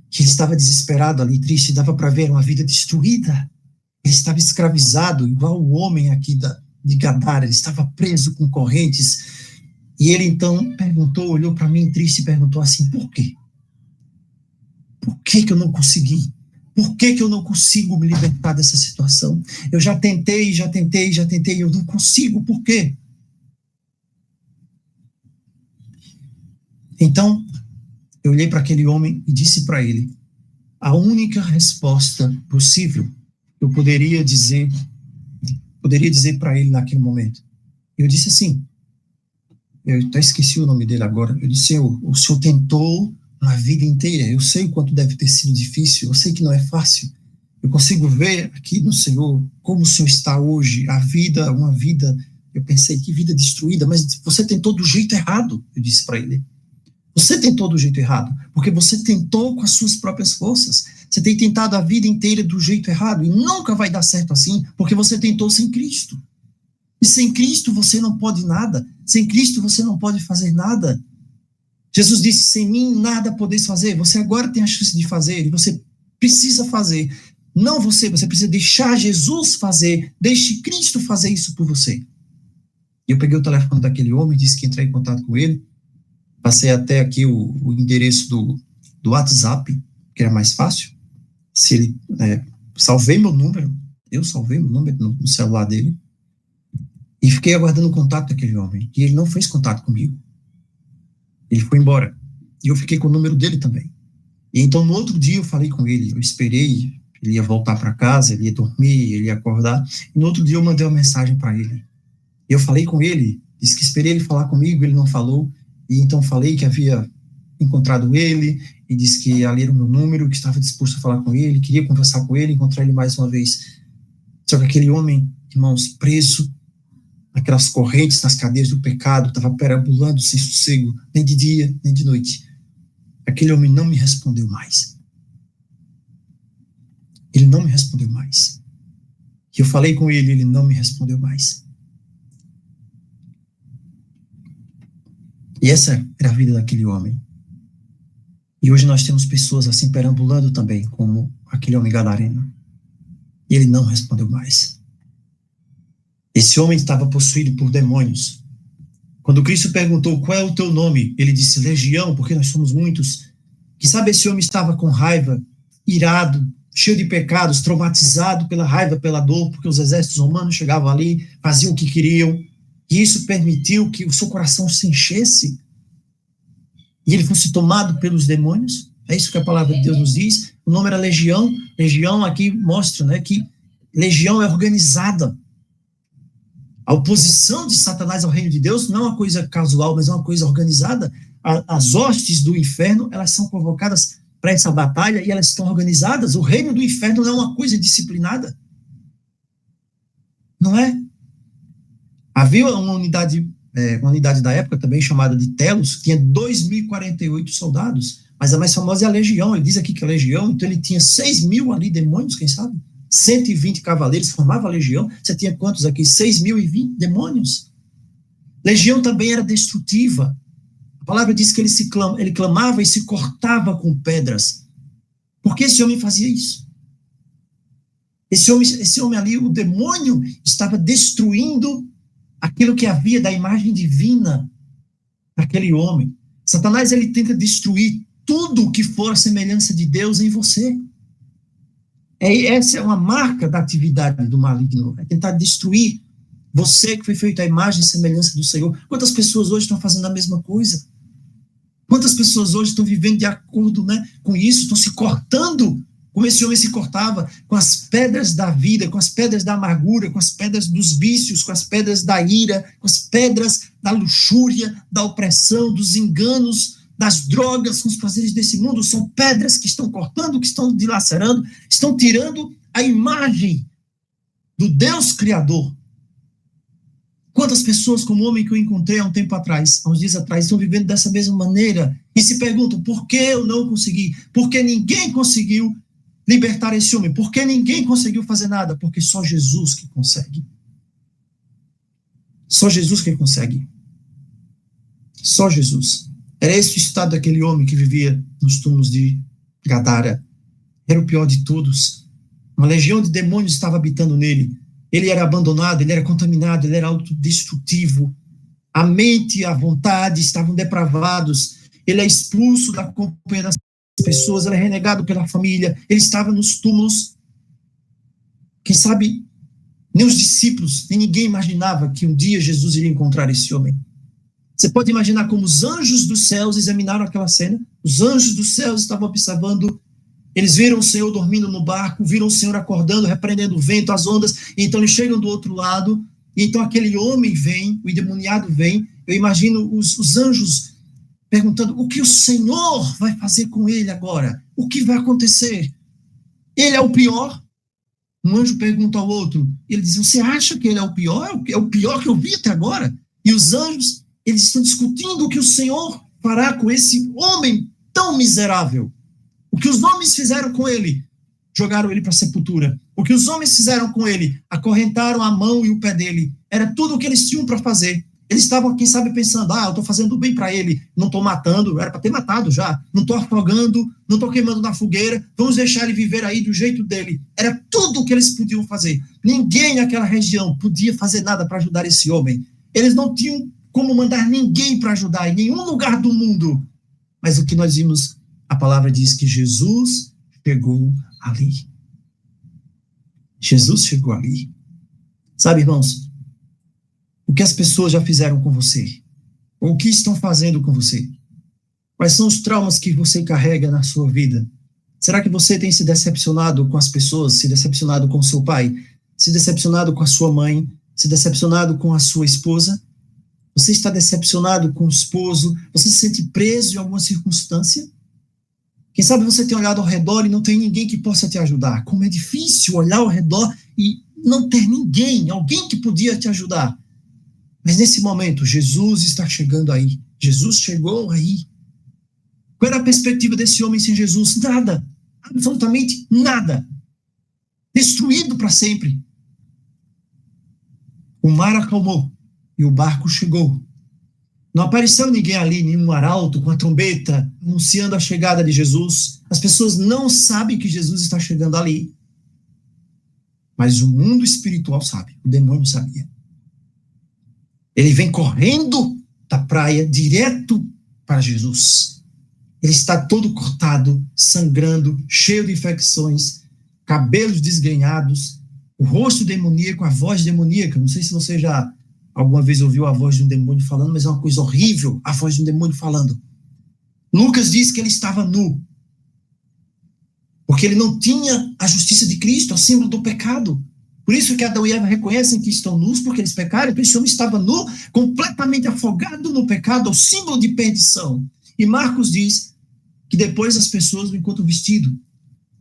que ele estava desesperado ali, triste, dava para ver uma vida destruída. Ele estava escravizado, igual o homem aqui de Gadara, ele estava preso com correntes. E ele então olhou para mim triste e perguntou assim, por quê? Por que eu não consegui? Por que eu não consigo me libertar dessa situação? Eu já tentei, eu não consigo, por quê? Então, eu olhei para aquele homem e disse para ele, a única resposta possível que eu poderia dizer para ele naquele momento. Eu disse assim, eu até esqueci o nome dele agora, eu disse, o senhor tentou uma vida inteira, eu sei o quanto deve ter sido difícil, eu sei que não é fácil, eu consigo ver aqui no Senhor, como o Senhor está hoje, uma vida, eu pensei, que vida destruída, mas você tentou do jeito errado, eu disse para ele, você tentou do jeito errado, porque você tentou com as suas próprias forças, você tem tentado a vida inteira do jeito errado, e nunca vai dar certo assim, porque você tentou sem Cristo, e sem Cristo você não pode nada, sem Cristo você não pode fazer nada. Jesus disse, sem mim nada podeis fazer, você agora tem a chance de fazer, e você precisa fazer, não você precisa deixar Jesus fazer, deixe Cristo fazer isso por você. Eu peguei o telefone daquele homem, disse que entrei em contato com ele, passei até aqui o endereço do WhatsApp, que era mais fácil, salvei meu número no celular dele, e fiquei aguardando o contato daquele homem, e ele não fez contato comigo. Ele foi embora. E eu fiquei com o número dele também. E então, no outro dia, eu falei com ele. Eu esperei. Ele ia voltar para casa, ele ia dormir, ele ia acordar. E no outro dia, eu mandei uma mensagem para ele. Eu falei com ele. Disse que esperei ele falar comigo. Ele não falou. E então, falei que havia encontrado ele. E disse que ali era o meu número, que estava disposto a falar com ele. Queria conversar com ele, encontrar ele mais uma vez. Só que aquele homem, irmãos, preso, aquelas correntes nas cadeias do pecado, estava perambulando sem sossego, nem de dia, nem de noite. Aquele homem não me respondeu mais. Ele não me respondeu mais. E eu falei com ele, ele não me respondeu mais. E essa era a vida daquele homem. E hoje nós temos pessoas assim perambulando também, como aquele homem gadareno. E ele não respondeu mais. Esse homem estava possuído por demônios. Quando Cristo perguntou, qual é o teu nome? Ele disse, Legião, porque nós somos muitos. Que sabe, esse homem estava com raiva, irado, cheio de pecados, traumatizado pela raiva, pela dor, porque os exércitos romanos chegavam ali, faziam o que queriam. E isso permitiu que o seu coração se enchesse. e ele fosse tomado pelos demônios. É isso que a palavra de Deus nos diz. O nome era legião. Legião aqui mostra, né, que legião é organizada. A oposição de Satanás ao reino de Deus não é uma coisa casual, mas é uma coisa organizada. As hostes do inferno, elas são convocadas para essa batalha e elas estão organizadas. O reino do inferno não é uma coisa disciplinada. Não é? Havia uma unidade da época também chamada de Telos, que tinha 2.048 soldados, mas a mais famosa é a legião. Ele diz aqui que a legião, então ele tinha 6.000 ali demônios, quem sabe? 120 cavaleiros formava a legião. Você tinha quantos aqui? 6.020 demônios. Legião também era destrutiva. A palavra diz que ele clamava e se cortava com pedras. Por que esse homem fazia isso? Esse homem ali, o demônio, estava destruindo aquilo que havia da imagem divina daquele homem. Satanás, ele tenta destruir tudo que for a semelhança de Deus em você. Essa é uma marca da atividade do maligno, é tentar destruir você que foi feito à imagem e semelhança do Senhor. Quantas pessoas hoje estão fazendo a mesma coisa? Quantas pessoas hoje estão vivendo de acordo, né, com isso, estão se cortando, como esse homem se cortava, com as pedras da vida, com as pedras da amargura, com as pedras dos vícios, com as pedras da ira, com as pedras da luxúria, da opressão, dos enganos, das drogas, com os prazeres desse mundo. São pedras que estão cortando, que estão dilacerando, estão tirando a imagem do Deus Criador. Quantas pessoas, como o homem que eu encontrei há um tempo atrás, há uns dias atrás, estão vivendo dessa mesma maneira e se perguntam, por que eu não consegui? Por que ninguém conseguiu libertar esse homem? Por que ninguém conseguiu fazer nada? Porque só Jesus que consegue. Só Jesus que consegue. Só Jesus. Era esse o estado daquele homem que vivia nos túmulos de Gadara. Era o pior de todos. Uma legião de demônios estava habitando nele. Ele era abandonado, ele era contaminado, ele era autodestrutivo. A mente e a vontade estavam depravados. Ele é expulso da companhia das pessoas, ele é renegado pela família. Ele estava nos túmulos. Quem sabe, nem os discípulos, nem ninguém imaginava que um dia Jesus iria encontrar esse homem. Você pode imaginar como os anjos dos céus examinaram aquela cena? Os anjos dos céus estavam observando, eles viram o Senhor dormindo no barco, viram o Senhor acordando, repreendendo o vento, as ondas, e então eles chegam do outro lado, e então aquele homem vem, o endemoniado vem. Eu imagino os anjos perguntando, o que o Senhor vai fazer com ele agora? O que vai acontecer? Ele é o pior? Um anjo pergunta ao outro, ele diz, você acha que ele é o pior? É o pior que eu vi até agora? E os anjos, eles estão discutindo o que o Senhor fará com esse homem tão miserável. O que os homens fizeram com ele? Jogaram ele para a sepultura. O que os homens fizeram com ele? Acorrentaram a mão e o pé dele. Era tudo o que eles tinham para fazer. Eles estavam, quem sabe, pensando, eu estou fazendo bem para ele, não estou matando, era para ter matado já, não estou afogando, não estou queimando na fogueira, vamos deixar ele viver aí do jeito dele. Era tudo o que eles podiam fazer. Ninguém naquela região podia fazer nada para ajudar esse homem. Eles não tinham como mandar ninguém para ajudar em nenhum lugar do mundo. Mas o que nós vimos, a palavra diz que Jesus chegou ali. Jesus chegou ali. Sabe, irmãos, o que as pessoas já fizeram com você? Ou o que estão fazendo com você? Quais são os traumas que você carrega na sua vida? Será que você tem se decepcionado com as pessoas, se decepcionado com seu pai, se decepcionado com a sua mãe, se decepcionado com a sua esposa? Você está decepcionado com o esposo? Você se sente preso em alguma circunstância? Quem sabe você tem olhado ao redor e não tem ninguém que possa te ajudar. Como é difícil olhar ao redor e não ter ninguém, alguém que podia te ajudar. Mas nesse momento, Jesus está chegando aí. Jesus chegou aí. Qual era a perspectiva desse homem sem Jesus? Nada. Absolutamente nada. Destruído para sempre. O mar acalmou e o barco chegou. Não apareceu ninguém ali, nenhum arauto com a trombeta, anunciando a chegada de Jesus. As pessoas não sabem que Jesus está chegando ali. Mas o mundo espiritual sabe, o demônio sabia. Ele vem correndo da praia direto para Jesus. Ele está todo cortado, sangrando, cheio de infecções, cabelos desgrenhados, o rosto demoníaco, a voz demoníaca. Não sei se você já alguma vez ouviu a voz de um demônio falando, mas é uma coisa horrível, a voz de um demônio falando. Lucas diz que ele estava nu, porque ele não tinha a justiça de Cristo, o símbolo do pecado. Por isso que Adão e Eva reconhecem que estão nus, porque eles pecaram. Esse homem estava nu, completamente afogado no pecado, o símbolo de perdição. E Marcos diz que depois as pessoas o encontram vestido.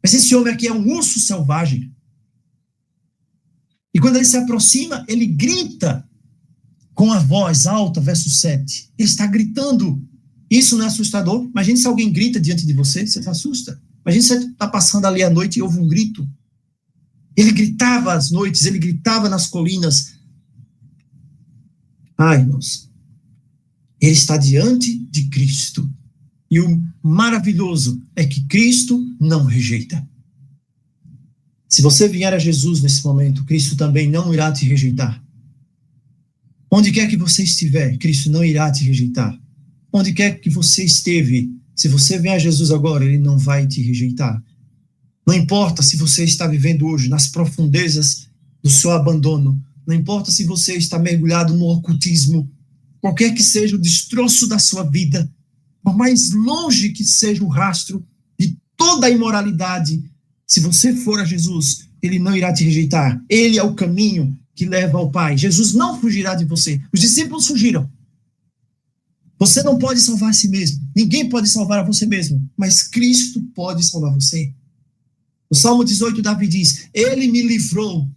Mas esse homem aqui é um urso selvagem. E quando ele se aproxima, ele grita com a voz alta, verso 7. Ele está gritando. Isso não é assustador? Imagine se alguém grita diante de você, você se assusta. Imagine se você está passando ali à noite e ouve um grito. Ele gritava às noites, ele gritava nas colinas. Ai, irmãos, ele está diante de Cristo. E o maravilhoso é que Cristo não rejeita. Se você vier a Jesus nesse momento, Cristo também não irá te rejeitar. Onde quer que você estiver, Cristo não irá te rejeitar. Onde quer que você esteve, se você vier a Jesus agora, ele não vai te rejeitar. Não importa se você está vivendo hoje nas profundezas do seu abandono, não importa se você está mergulhado no ocultismo, qualquer que seja o destroço da sua vida, por mais longe que seja o rastro de toda a imoralidade, se você for a Jesus, ele não irá te rejeitar. Ele é o caminho que leva ao Pai. Jesus não fugirá de você. Os discípulos fugiram. Você não pode salvar a si mesmo. Ninguém pode salvar a você mesmo. Mas Cristo pode salvar você. No Salmo 18, Davi diz: Ele me livrou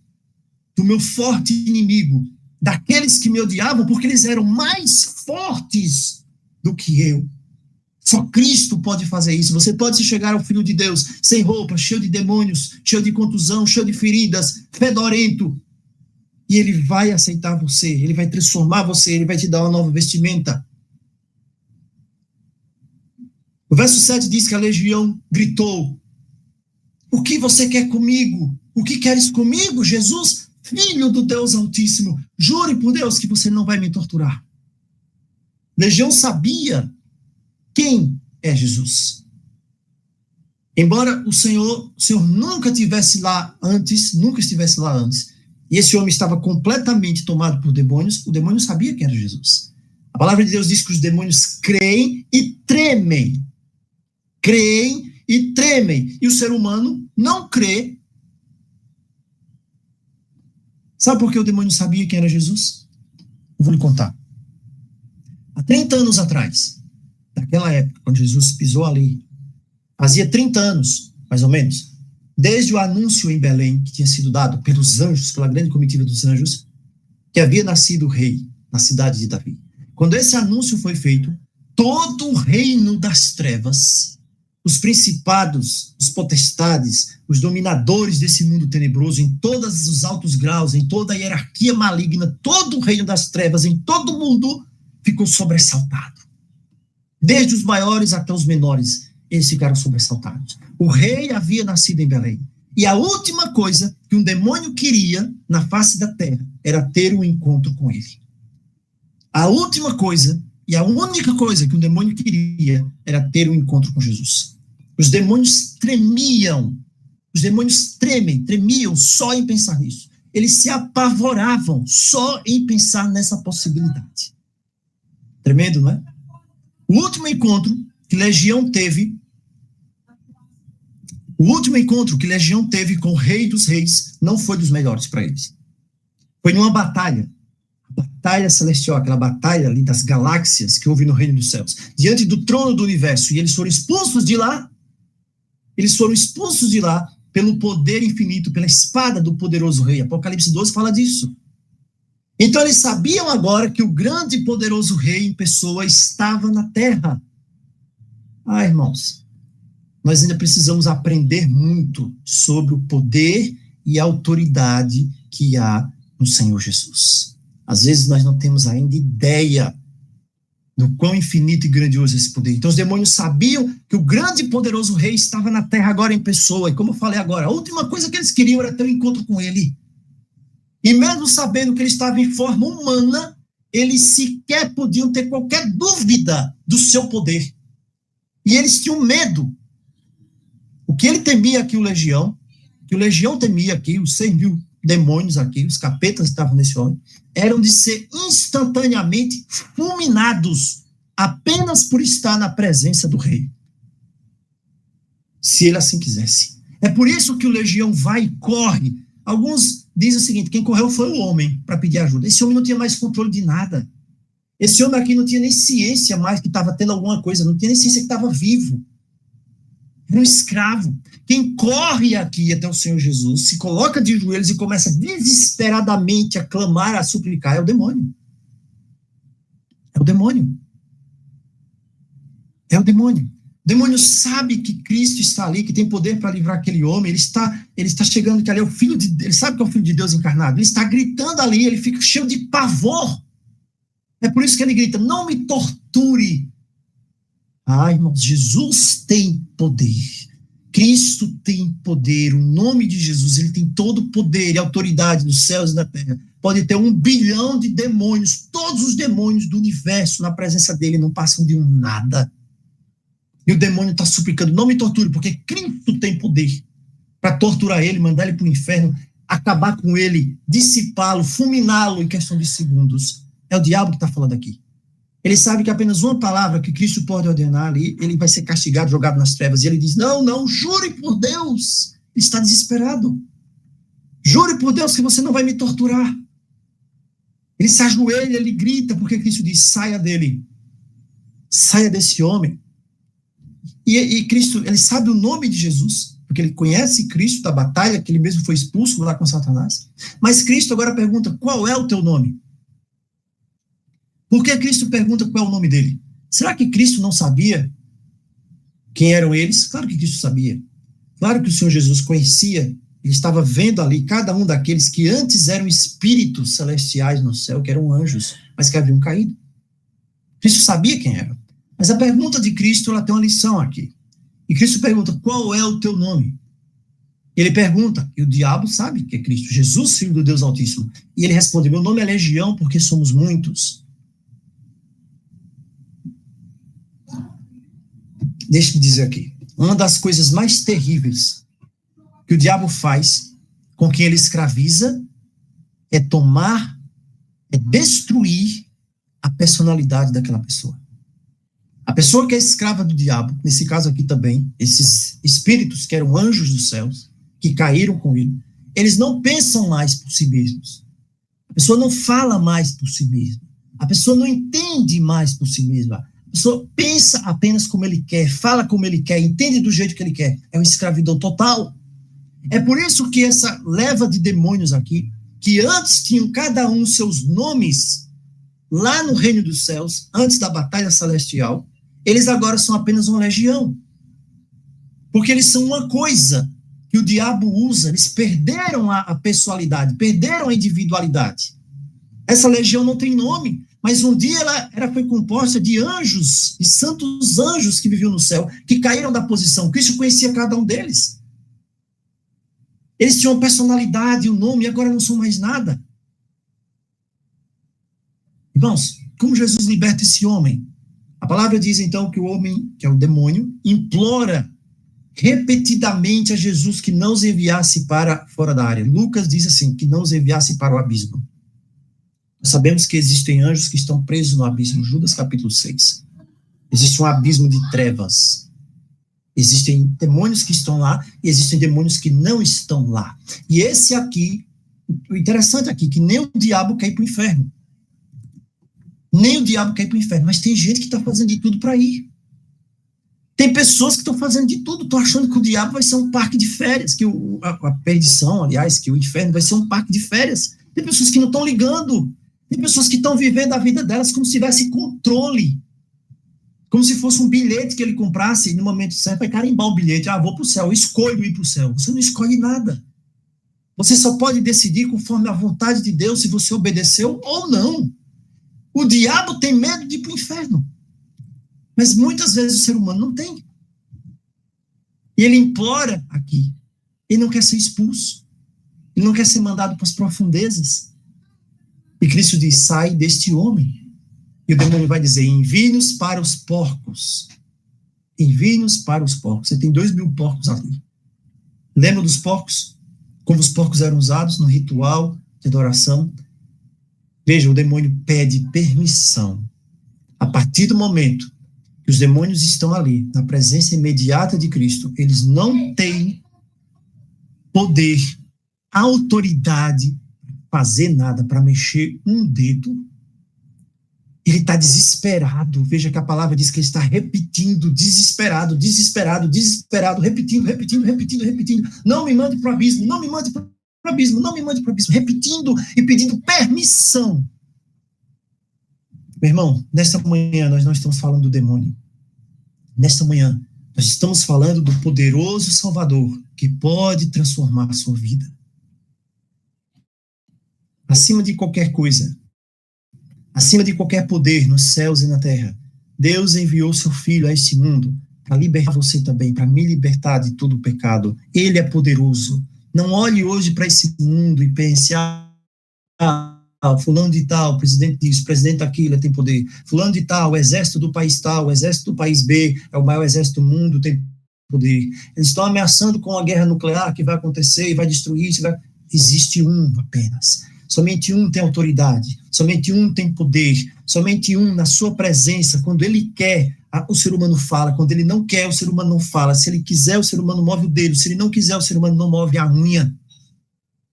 do meu forte inimigo, daqueles que me odiavam, porque eles eram mais fortes do que eu. Só Cristo pode fazer isso. Você pode se chegar ao Filho de Deus sem roupa, cheio de demônios, cheio de contusão, cheio de feridas, fedorento. E ele vai aceitar você, ele vai transformar você, ele vai te dar uma nova vestimenta. O verso 7 diz que a legião gritou: O que você quer comigo? O que queres comigo, Jesus, filho do Deus Altíssimo? Jure por Deus que você não vai me torturar. Legião sabia quem é Jesus. Embora o Senhor nunca estivesse lá antes, e esse homem estava completamente tomado por demônios, o demônio sabia quem era Jesus. A palavra de Deus diz que os demônios creem e tremem. Creem e tremem. E o ser humano não crê. Sabe por que o demônio sabia quem era Jesus? Eu vou lhe contar. Há 30 anos atrás, naquela época, quando Jesus pisou ali, fazia 30 anos, mais ou menos, desde o anúncio em Belém, que tinha sido dado pelos anjos, pela grande comitiva dos anjos, que havia nascido o rei na cidade de Davi. Quando esse anúncio foi feito, todo o reino das trevas, os principados, os potestades, os dominadores desse mundo tenebroso, em todos os altos graus, em toda a hierarquia maligna, todo o reino das trevas, em todo o mundo, ficou sobressaltado. Desde os maiores até os menores, eles ficaram sobressaltados. O rei havia nascido em Belém. E a última coisa que um demônio queria na face da terra era ter um encontro com ele. A última coisa e a única coisa que um demônio queria era ter um encontro com Jesus. Os demônios tremiam. Os demônios tremiam só em pensar nisso. Eles se apavoravam só em pensar nessa possibilidade. Tremendo, não é? O último encontro que Legião teve com o Rei dos Reis não foi dos melhores para eles. Foi numa batalha. A batalha celestial, aquela batalha ali das galáxias que houve no reino dos céus, diante do trono do universo, e eles foram expulsos de lá. Eles foram expulsos de lá pelo poder infinito, pela espada do poderoso rei. Apocalipse 12 fala disso. Então eles sabiam agora que o grande e poderoso rei em pessoa estava na terra. Ah, irmãos, nós ainda precisamos aprender muito sobre o poder e a autoridade que há no Senhor Jesus. Às vezes nós não temos ainda ideia do quão infinito e grandioso é esse poder. Então os demônios sabiam que o grande e poderoso rei estava na terra agora em pessoa. E como eu falei agora, a última coisa que eles queriam era ter um encontro com ele. E mesmo sabendo que ele estava em forma humana, eles sequer podiam ter qualquer dúvida do seu poder. E eles tinham medo. O que ele temia aqui, o Legião temia aqui, os 6.000 demônios aqui, os capetas que estavam nesse homem, eram de ser instantaneamente fulminados, apenas por estar na presença do rei. Se ele assim quisesse. É por isso que o legião vai e corre. Alguns dizem o seguinte, quem correu foi o homem para pedir ajuda. Esse homem não tinha mais controle de nada. Esse homem aqui não tinha nem ciência mais que estava tendo alguma coisa, não tinha nem ciência que estava vivo. Era um escravo. Quem corre aqui até o Senhor Jesus, se coloca de joelhos e começa desesperadamente a clamar, a suplicar, é o demônio. É o demônio. É o demônio. O demônio sabe que Cristo está ali, que tem poder para livrar aquele homem, ele está chegando, que ali é o Filho de Deus, ele sabe que é o Filho de Deus encarnado, ele está gritando ali, ele fica cheio de pavor. É por isso que ele grita, não me torture. Ah, irmãos, Jesus tem poder. Cristo tem poder. O nome de Jesus, ele tem todo o poder e autoridade dos céus e da terra. Pode ter 1 bilhão de demônios, todos os demônios do universo na presença dele não passam de um nada. E o demônio está suplicando, não me torture, porque Cristo tem poder para torturar ele, mandar ele para o inferno, acabar com ele, dissipá-lo, fulminá-lo em questão de segundos. É o diabo que está falando aqui. Ele sabe que apenas uma palavra que Cristo pode ordenar ali, ele vai ser castigado, jogado nas trevas. E ele diz, não, jure por Deus. Ele está desesperado. Jure por Deus que você não vai me torturar. Ele se ajoelha, ele grita, porque Cristo diz, saia dele. Saia desse homem. E Cristo, ele sabe o nome de Jesus, porque ele conhece Cristo da batalha, que ele mesmo foi expulso lá com Satanás. Mas Cristo agora pergunta, qual é o teu nome? Por que Cristo pergunta qual é o nome dele? Será que Cristo não sabia quem eram eles? Claro que Cristo sabia. Claro que o Senhor Jesus conhecia, ele estava vendo ali cada um daqueles que antes eram espíritos celestiais no céu, que eram anjos, mas que haviam caído. Cristo sabia quem eram. Mas a pergunta de Cristo, ela tem uma lição aqui. E Cristo pergunta, qual é o teu nome? Ele pergunta, e o diabo sabe que é Cristo, Jesus, Filho do Deus Altíssimo. E ele responde, meu nome é Legião, porque somos muitos. Deixa eu dizer aqui, uma das coisas mais terríveis que o diabo faz com quem ele escraviza é destruir a personalidade daquela pessoa. A pessoa que é escrava do diabo, nesse caso aqui também, esses espíritos que eram anjos dos céus, que caíram com ele, eles não pensam mais por si mesmos. A pessoa não fala mais por si mesma. A pessoa não entende mais por si mesma. A pessoa pensa apenas como ele quer, fala como ele quer, entende do jeito que ele quer. É uma escravidão total. É por isso que essa leva de demônios aqui, que antes tinham cada um seus nomes lá no reino dos céus, antes da batalha celestial, eles agora são apenas uma legião. Porque eles são uma coisa que o diabo usa, eles perderam a pessoalidade, perderam a individualidade. Essa legião não tem nome, mas um dia ela foi composta de anjos, de santos anjos que viviam no céu, que caíram da posição. Cristo conhecia cada um deles. Eles tinham personalidade, um nome, e agora não são mais nada. Irmãos, como Jesus liberta esse homem? A palavra diz, então, que o homem, que é o demônio, implora repetidamente a Jesus que não os enviasse para fora da área. Lucas diz assim, que não os enviasse para o abismo. Nós sabemos que existem anjos que estão presos no abismo. Judas capítulo 6. Existe um abismo de trevas. Existem demônios que estão lá e existem demônios que não estão lá. E esse aqui, o interessante aqui, que nem o diabo quer ir para o inferno. Nem o diabo quer ir para o inferno, mas tem gente que está fazendo de tudo para ir. Tem pessoas que estão fazendo de tudo, estão achando que o diabo vai ser um parque de férias, que a perdição, aliás, que o inferno vai ser um parque de férias. Tem pessoas que não estão ligando. Tem pessoas que estão vivendo a vida delas como se tivesse controle. Como se fosse um bilhete que ele comprasse e no momento certo vai carimbar o bilhete. Vou para o céu, escolho ir para o céu. Você não escolhe nada. Você só pode decidir conforme a vontade de Deus se você obedeceu ou não. O diabo tem medo de ir para o inferno. Mas muitas vezes o ser humano não tem. E ele implora aqui. Ele não quer ser expulso. Ele não quer ser mandado para as profundezas. E Cristo diz, sai deste homem. E o demônio vai dizer, envie-nos para os porcos. Envie-nos para os porcos. Você tem 2.000 porcos ali. Lembra dos porcos? Como os porcos eram usados no ritual de adoração? Veja, o demônio pede permissão A partir do momento que os demônios estão ali, na presença imediata de Cristo, eles não têm poder, autoridade, fazer nada, para mexer um dedo. Ele está desesperado. Veja que a palavra diz que ele está repetindo, desesperado, desesperado, desesperado, repetindo. Não me mande para o abismo, não me mande para o abismo, não me mande para o abismo, repetindo e pedindo permissão. Meu irmão, nesta manhã nós não estamos falando do demônio. Nesta manhã nós estamos falando do poderoso Salvador que pode transformar a sua vida. Acima de qualquer coisa, acima de qualquer poder nos céus e na terra, Deus enviou seu Filho a este mundo para libertar você também, para me libertar de todo o pecado. Ele é poderoso. Não olhe hoje para esse mundo e pense, fulano de tal, presidente disso, presidente daquilo, tem poder. Fulano de tal, o exército do país tal, o exército do país B, é o maior exército do mundo, tem poder. Eles estão ameaçando com a guerra nuclear que vai acontecer e vai destruir. Existe um apenas. Somente um tem autoridade, somente um tem poder, somente um na sua presença. Quando ele quer, o ser humano fala. Quando ele não quer, o ser humano não fala. Se ele quiser, o ser humano move o dedo. Se ele não quiser, o ser humano não move a unha.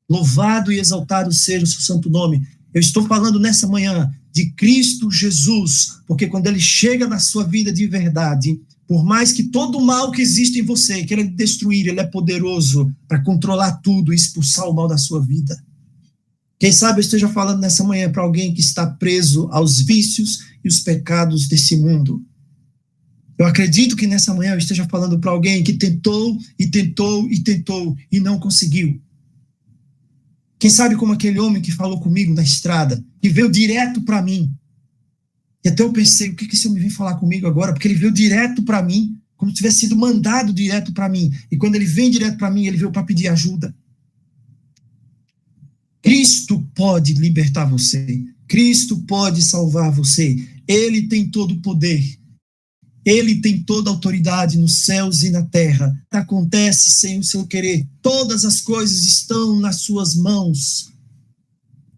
Louvado e exaltado seja o seu santo nome. Eu estou falando nessa manhã de Cristo Jesus, porque quando ele chega na sua vida de verdade, por mais que todo o mal que existe em você queira destruir, ele é poderoso para controlar tudo e expulsar o mal da sua vida. Quem sabe eu esteja falando nessa manhã para alguém que está preso aos vícios e os pecados desse mundo. Eu acredito que nessa manhã eu esteja falando para alguém que tentou e não conseguiu. Quem sabe como aquele homem que falou comigo na estrada, que veio direto para mim. E até eu pensei, o que esse homem vem falar comigo agora? Porque ele veio direto para mim, como se tivesse sido mandado direto para mim. E quando ele vem direto para mim, ele veio para pedir ajuda. Cristo pode libertar você. Cristo pode salvar você. Ele tem todo o poder. Ele tem toda a autoridade nos céus e na terra. Acontece sem o seu querer. Todas as coisas estão nas suas mãos.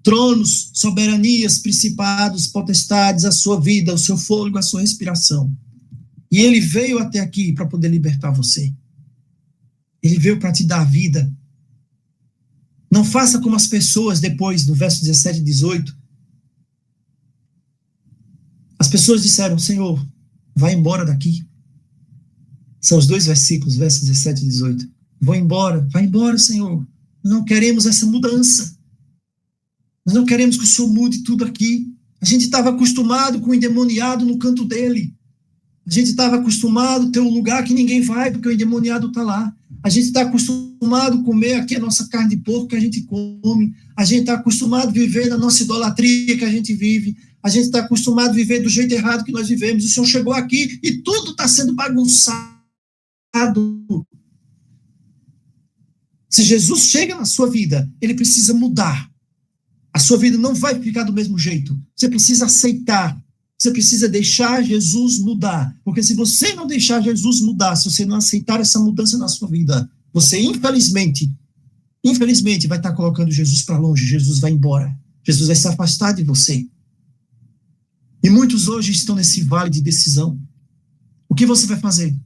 Tronos, soberanias, principados, potestades, a sua vida, o seu fôlego, a sua respiração. E ele veio até aqui para poder libertar você. Ele veio para te dar vida. Não faça como as pessoas depois, no verso 17 e 18. As pessoas disseram, Senhor, vai embora daqui. São os dois versículos, versos 17 e 18. Vai embora, Senhor. Não queremos essa mudança. Nós não queremos que o Senhor mude tudo aqui. A gente estava acostumado com o endemoniado no canto dele. A gente estava acostumado a ter um lugar que ninguém vai, porque o endemoniado está lá. A gente está acostumado a comer aqui a nossa carne de porco que a gente come. A gente está acostumado a viver na nossa idolatria que a gente vive. A gente está acostumado a viver do jeito errado que nós vivemos. O Senhor chegou aqui e tudo está sendo bagunçado. Se Jesus chega na sua vida, ele precisa mudar. A sua vida não vai ficar do mesmo jeito. Você precisa aceitar. Você precisa deixar Jesus mudar. Porque se você não deixar Jesus mudar, se você não aceitar essa mudança na sua vida, você, infelizmente, vai estar colocando Jesus para longe. Jesus vai embora. Jesus vai se afastar de você. E muitos hoje estão nesse vale de decisão. O que você vai fazer?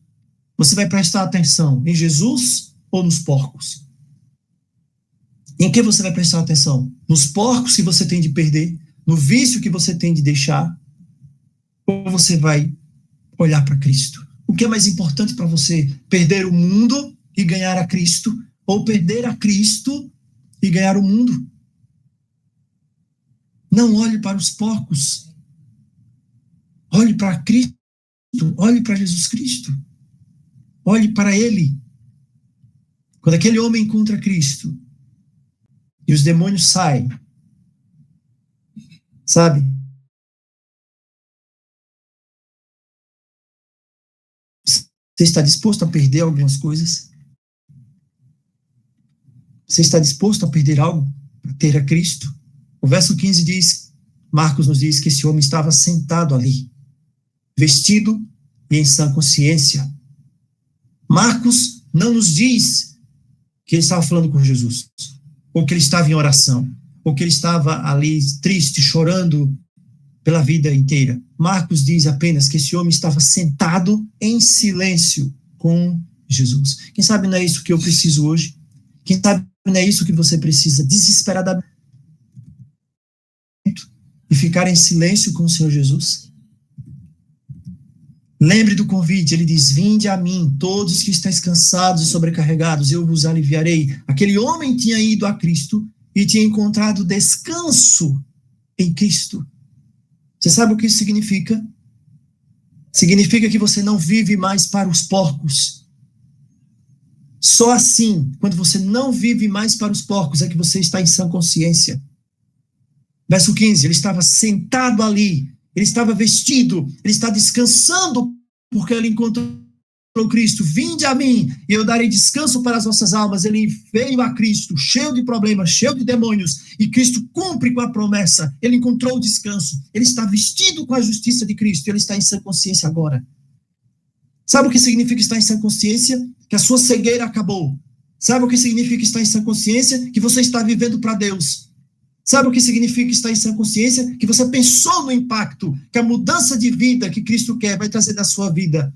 Você vai prestar atenção em Jesus ou nos porcos? Em que você vai prestar atenção? Nos porcos que você tem de perder? No vício que você tem de deixar? Ou você vai olhar para Cristo? O que é mais importante para você? Perder o mundo e ganhar a Cristo? Ou perder a Cristo e ganhar o mundo? Não olhe para os porcos. Olhe para Cristo. Olhe para Jesus Cristo. Olhe para Ele. Quando aquele homem encontra Cristo e os demônios saem, sabe? Você está disposto a perder algumas coisas? Você está disposto a perder algo para ter a Cristo? O verso 15 diz, Marcos nos diz que esse homem estava sentado ali, vestido e em sã consciência. Marcos não nos diz que ele estava falando com Jesus, ou que ele estava em oração, ou que ele estava ali triste, chorando, pela vida inteira. Marcos diz apenas que esse homem estava sentado em silêncio com Jesus. Quem sabe não é isso que eu preciso hoje? Quem sabe não é isso que você precisa desesperadamente? E ficar em silêncio com o Senhor Jesus? Lembre do convite, ele diz: vinde a mim, todos que estáis cansados e sobrecarregados, eu vos aliviarei. Aquele homem tinha ido a Cristo e tinha encontrado descanso em Cristo. Você sabe o que isso significa? Significa que você não vive mais para os porcos. Só assim, quando você não vive mais para os porcos, é que você está em sã consciência. Verso 15, ele estava sentado ali, ele estava vestido, ele está descansando, porque ele encontrou Cristo. Vinde a mim, e eu darei descanso para as vossas almas. Ele veio a Cristo, cheio de problemas, cheio de demônios, e Cristo cumpre com a promessa. Ele encontrou o descanso. Ele está vestido com a justiça de Cristo, ele está em sã consciência agora. Sabe o que significa estar em sã consciência? Que a sua cegueira acabou. Sabe o que significa estar em sã consciência? Que você está vivendo para Deus. Sabe o que significa estar em sã consciência? Que você pensou no impacto, que a mudança de vida que Cristo quer vai trazer na sua vida.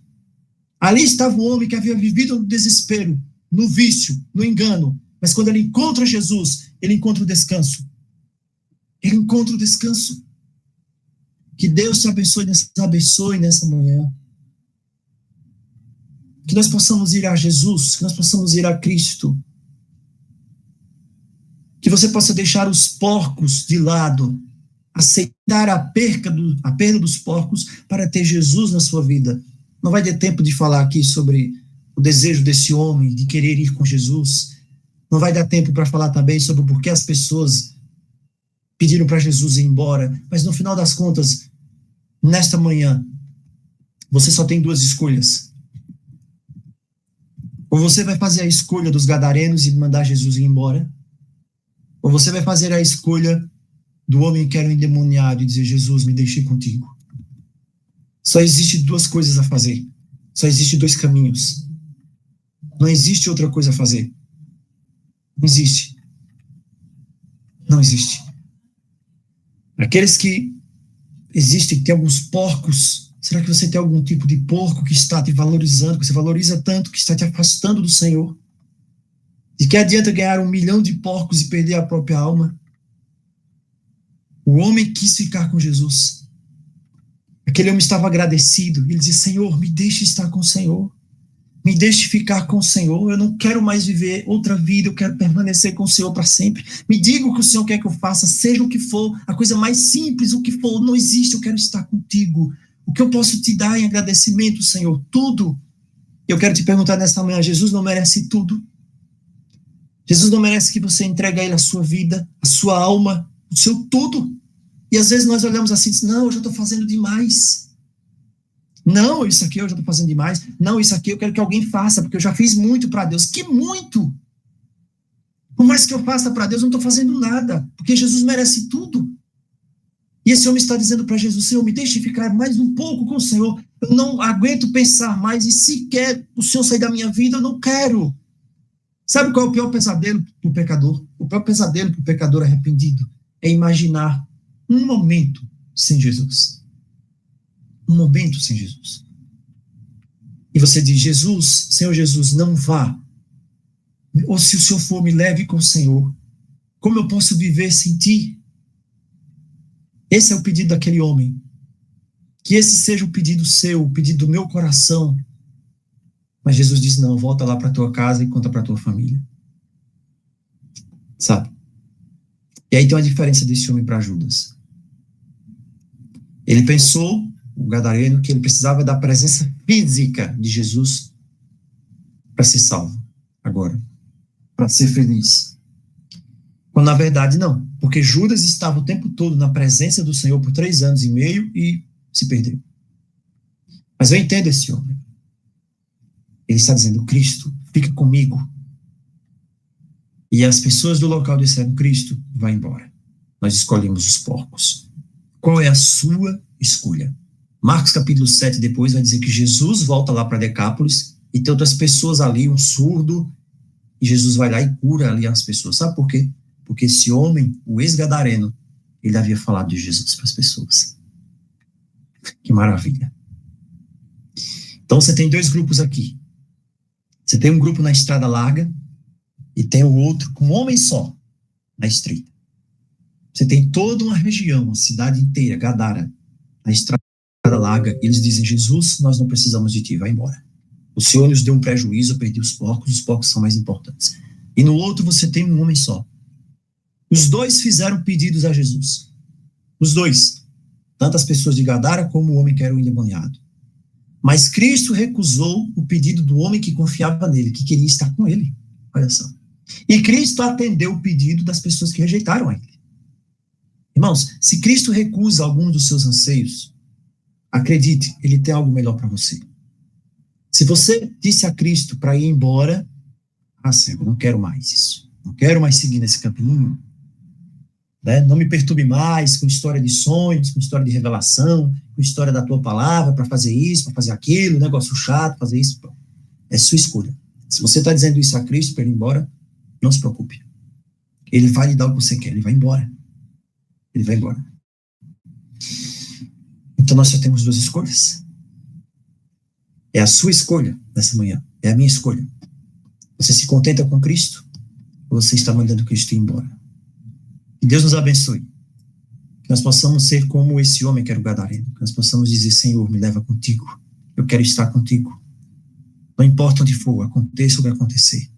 Ali estava um homem que havia vivido no desespero, no vício, no engano. Mas quando ele encontra Jesus, ele encontra o descanso. Ele encontra o descanso. Que Deus te abençoe nessa manhã. Que nós possamos ir a Jesus, que nós possamos ir a Cristo. Que você possa deixar os porcos de lado, aceitar a perda dos porcos para ter Jesus na sua vida. Não vai ter tempo de falar aqui sobre o desejo desse homem de querer ir com Jesus. Não vai dar tempo para falar também sobre por que as pessoas pediram para Jesus ir embora. Mas no final das contas, nesta manhã, você só tem duas escolhas. Ou você vai fazer a escolha dos gadarenos e mandar Jesus ir embora, ou você vai fazer a escolha do homem que era um endemoniado e dizer: Jesus, me deixe contigo. Só existe duas coisas a fazer. Só existe dois caminhos. Não existe outra coisa a fazer. Não existe. Não existe. Aqueles que existem, tem alguns porcos. Será que você tem algum tipo de porco que está te valorizando, que você valoriza tanto, que está te afastando do Senhor? De que adianta ganhar 1 milhão de porcos e perder a própria alma? O homem quis ficar com Jesus. Aquele homem estava agradecido. Ele dizia: Senhor, me deixe estar com o Senhor. Me deixe ficar com o Senhor. Eu não quero mais viver outra vida. Eu quero permanecer com o Senhor para sempre. Me diga o que o Senhor quer que eu faça, seja o que for, a coisa mais simples, o que for, não existe. Eu quero estar contigo. O que eu posso te dar em agradecimento, Senhor? Tudo. Eu quero te perguntar nessa manhã: Jesus não merece tudo? Jesus não merece que você entregue a Ele a sua vida, a sua alma, o seu tudo? E às vezes nós olhamos assim e dizemos: não, eu já estou fazendo demais. Não, isso aqui eu já estou fazendo demais. Não, isso aqui eu quero que alguém faça, porque eu já fiz muito para Deus. Que muito? Por mais que eu faça para Deus, eu não estou fazendo nada, porque Jesus merece tudo. E esse homem está dizendo para Jesus: Senhor, me deixe ficar mais um pouco com o Senhor. Eu não aguento pensar mais, e se quer o Senhor sair da minha vida, eu não quero. Sabe qual é o pior pesadelo para o pecador? O pior pesadelo para o pecador arrependido é imaginar um momento sem Jesus. Um momento sem Jesus. E você diz: Jesus, Senhor Jesus, não vá. Ou se o Senhor for, me leve com o Senhor. Como eu posso viver sem ti? Esse é o pedido daquele homem. Que esse seja o pedido seu, o pedido do meu coração. Mas Jesus diz: não, volta lá para tua casa e conta para tua família. Sabe? E aí tem uma diferença desse homem para Judas. Ele pensou, o gadareno, que ele precisava da presença física de Jesus para ser salvo. Agora, para ser feliz. Quando na verdade não. Porque Judas estava o tempo todo na presença do Senhor por 3 anos e meio e se perdeu. Mas eu entendo esse homem. Ele está dizendo: Cristo, fica comigo. E as pessoas do local disseram: Cristo, vai embora. Nós escolhemos os porcos. Qual é a sua escolha? Marcos capítulo 7 depois vai dizer que Jesus volta lá para Decápolis e tem outras pessoas ali, um surdo, e Jesus vai lá e cura ali as pessoas. Sabe por quê? Porque esse homem, o ex-gadareno, ele havia falado de Jesus para as pessoas. Que maravilha. Então você tem 2 grupos aqui. Você tem um grupo na estrada larga e tem o outro com um homem só na estreita. Você tem toda uma região, a cidade inteira, Gadara, na estrada larga. Eles dizem: Jesus, nós não precisamos de ti, vai embora. O Senhor nos deu um prejuízo, eu perdi os porcos são mais importantes. E no outro você tem um homem só. Os 2 fizeram pedidos a Jesus. Os 2. Tanto as pessoas de Gadara como o homem que era o endemoniado. Mas Cristo recusou o pedido do homem que confiava nele, que queria estar com ele. Olha só. E Cristo atendeu o pedido das pessoas que rejeitaram ele. Irmãos, se Cristo recusa algum dos seus anseios, acredite, ele tem algo melhor para você. Se você disse a Cristo para ir embora, Senhor, não quero mais isso. Não quero mais seguir nesse caminho. Né? Não me perturbe mais com história de sonhos, com história de revelação, com história da tua palavra, para fazer isso, para fazer aquilo, negócio chato, fazer isso. É sua escolha. Se você está dizendo isso a Cristo para ir embora, não se preocupe. Ele vai lhe dar o que você quer, ele vai embora. Ele vai embora. Então nós só temos 2 escolhas. É a sua escolha nessa manhã, é a minha escolha. Você se contenta com Cristo ou você está mandando Cristo ir embora? Que Deus nos abençoe. Que nós possamos ser como esse homem que era o gadareno. Que nós possamos dizer: Senhor, me leva contigo. Eu quero estar contigo. Não importa onde for, aconteça o que acontecer.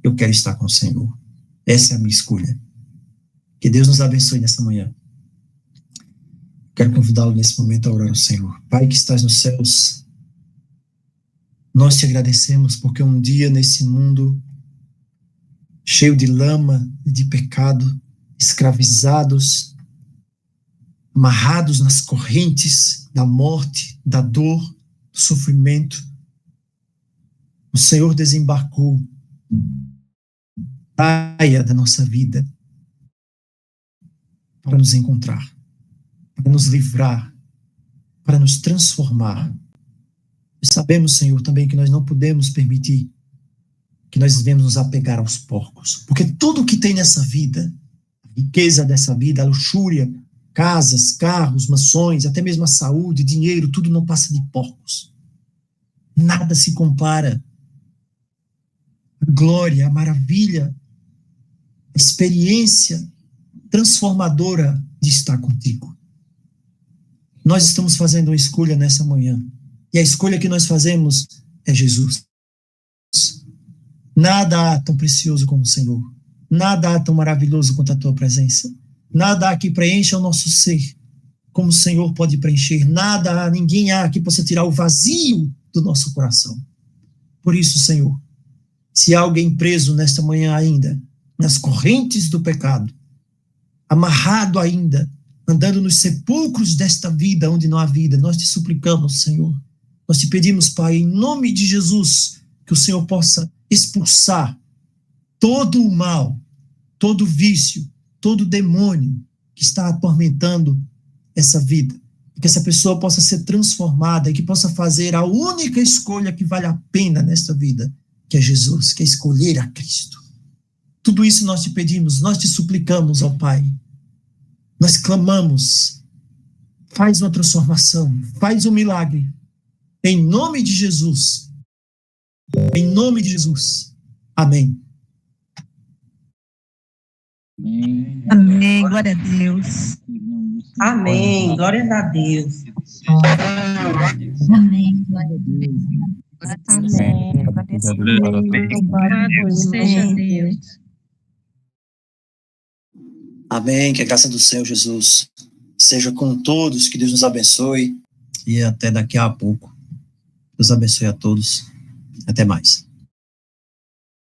Eu quero estar com o Senhor. Essa é a minha escolha. Que Deus nos abençoe nessa manhã. Quero convidá-lo nesse momento a orar ao Senhor. Pai que estás nos céus, nós te agradecemos porque um dia nesse mundo cheio de lama e de pecado, escravizados, amarrados nas correntes da morte, da dor, do sofrimento, o Senhor desembarcou na praia da nossa vida para nos encontrar, para nos livrar, para nos transformar. E sabemos, Senhor, também que nós não podemos permitir que nós devemos nos apegar aos porcos, porque tudo que tem nessa vida, a riqueza dessa vida, a luxúria, casas, carros, mansões, até mesmo a saúde, dinheiro, tudo não passa de porcos. Nada se compara à glória, à maravilha, à experiência transformadora de estar contigo. Nós estamos fazendo uma escolha nessa manhã, e a escolha que nós fazemos é Jesus. Nada há tão precioso como o Senhor. Nada há tão maravilhoso quanto a tua presença. Nada há que preencha o nosso ser como o Senhor pode preencher. Nada há, ninguém há que possa tirar o vazio do nosso coração. Por isso, Senhor, se há alguém preso nesta manhã ainda, nas correntes do pecado, amarrado ainda, andando nos sepulcros desta vida onde não há vida, nós te suplicamos, Senhor. Nós te pedimos, Pai, em nome de Jesus, que o Senhor possa expulsar todo o mal, todo o vício, todo o demônio que está atormentando essa vida. Que essa pessoa possa ser transformada e que possa fazer a única escolha que vale a pena nesta vida, que é Jesus, que é escolher a Cristo. Tudo isso nós te pedimos, nós te suplicamos, ó Pai. Nós clamamos, faz uma transformação, faz um milagre. Em nome de Jesus. Em nome de Jesus. Amém. Amém. Glória a Deus. Amém. Glória a Deus. Amém. Glória a Deus. Amém. Louvado seja Deus. Amém. Que a graça do Senhor Jesus seja com todos. Que Deus nos abençoe. E até daqui a pouco. Deus abençoe a todos. Até mais.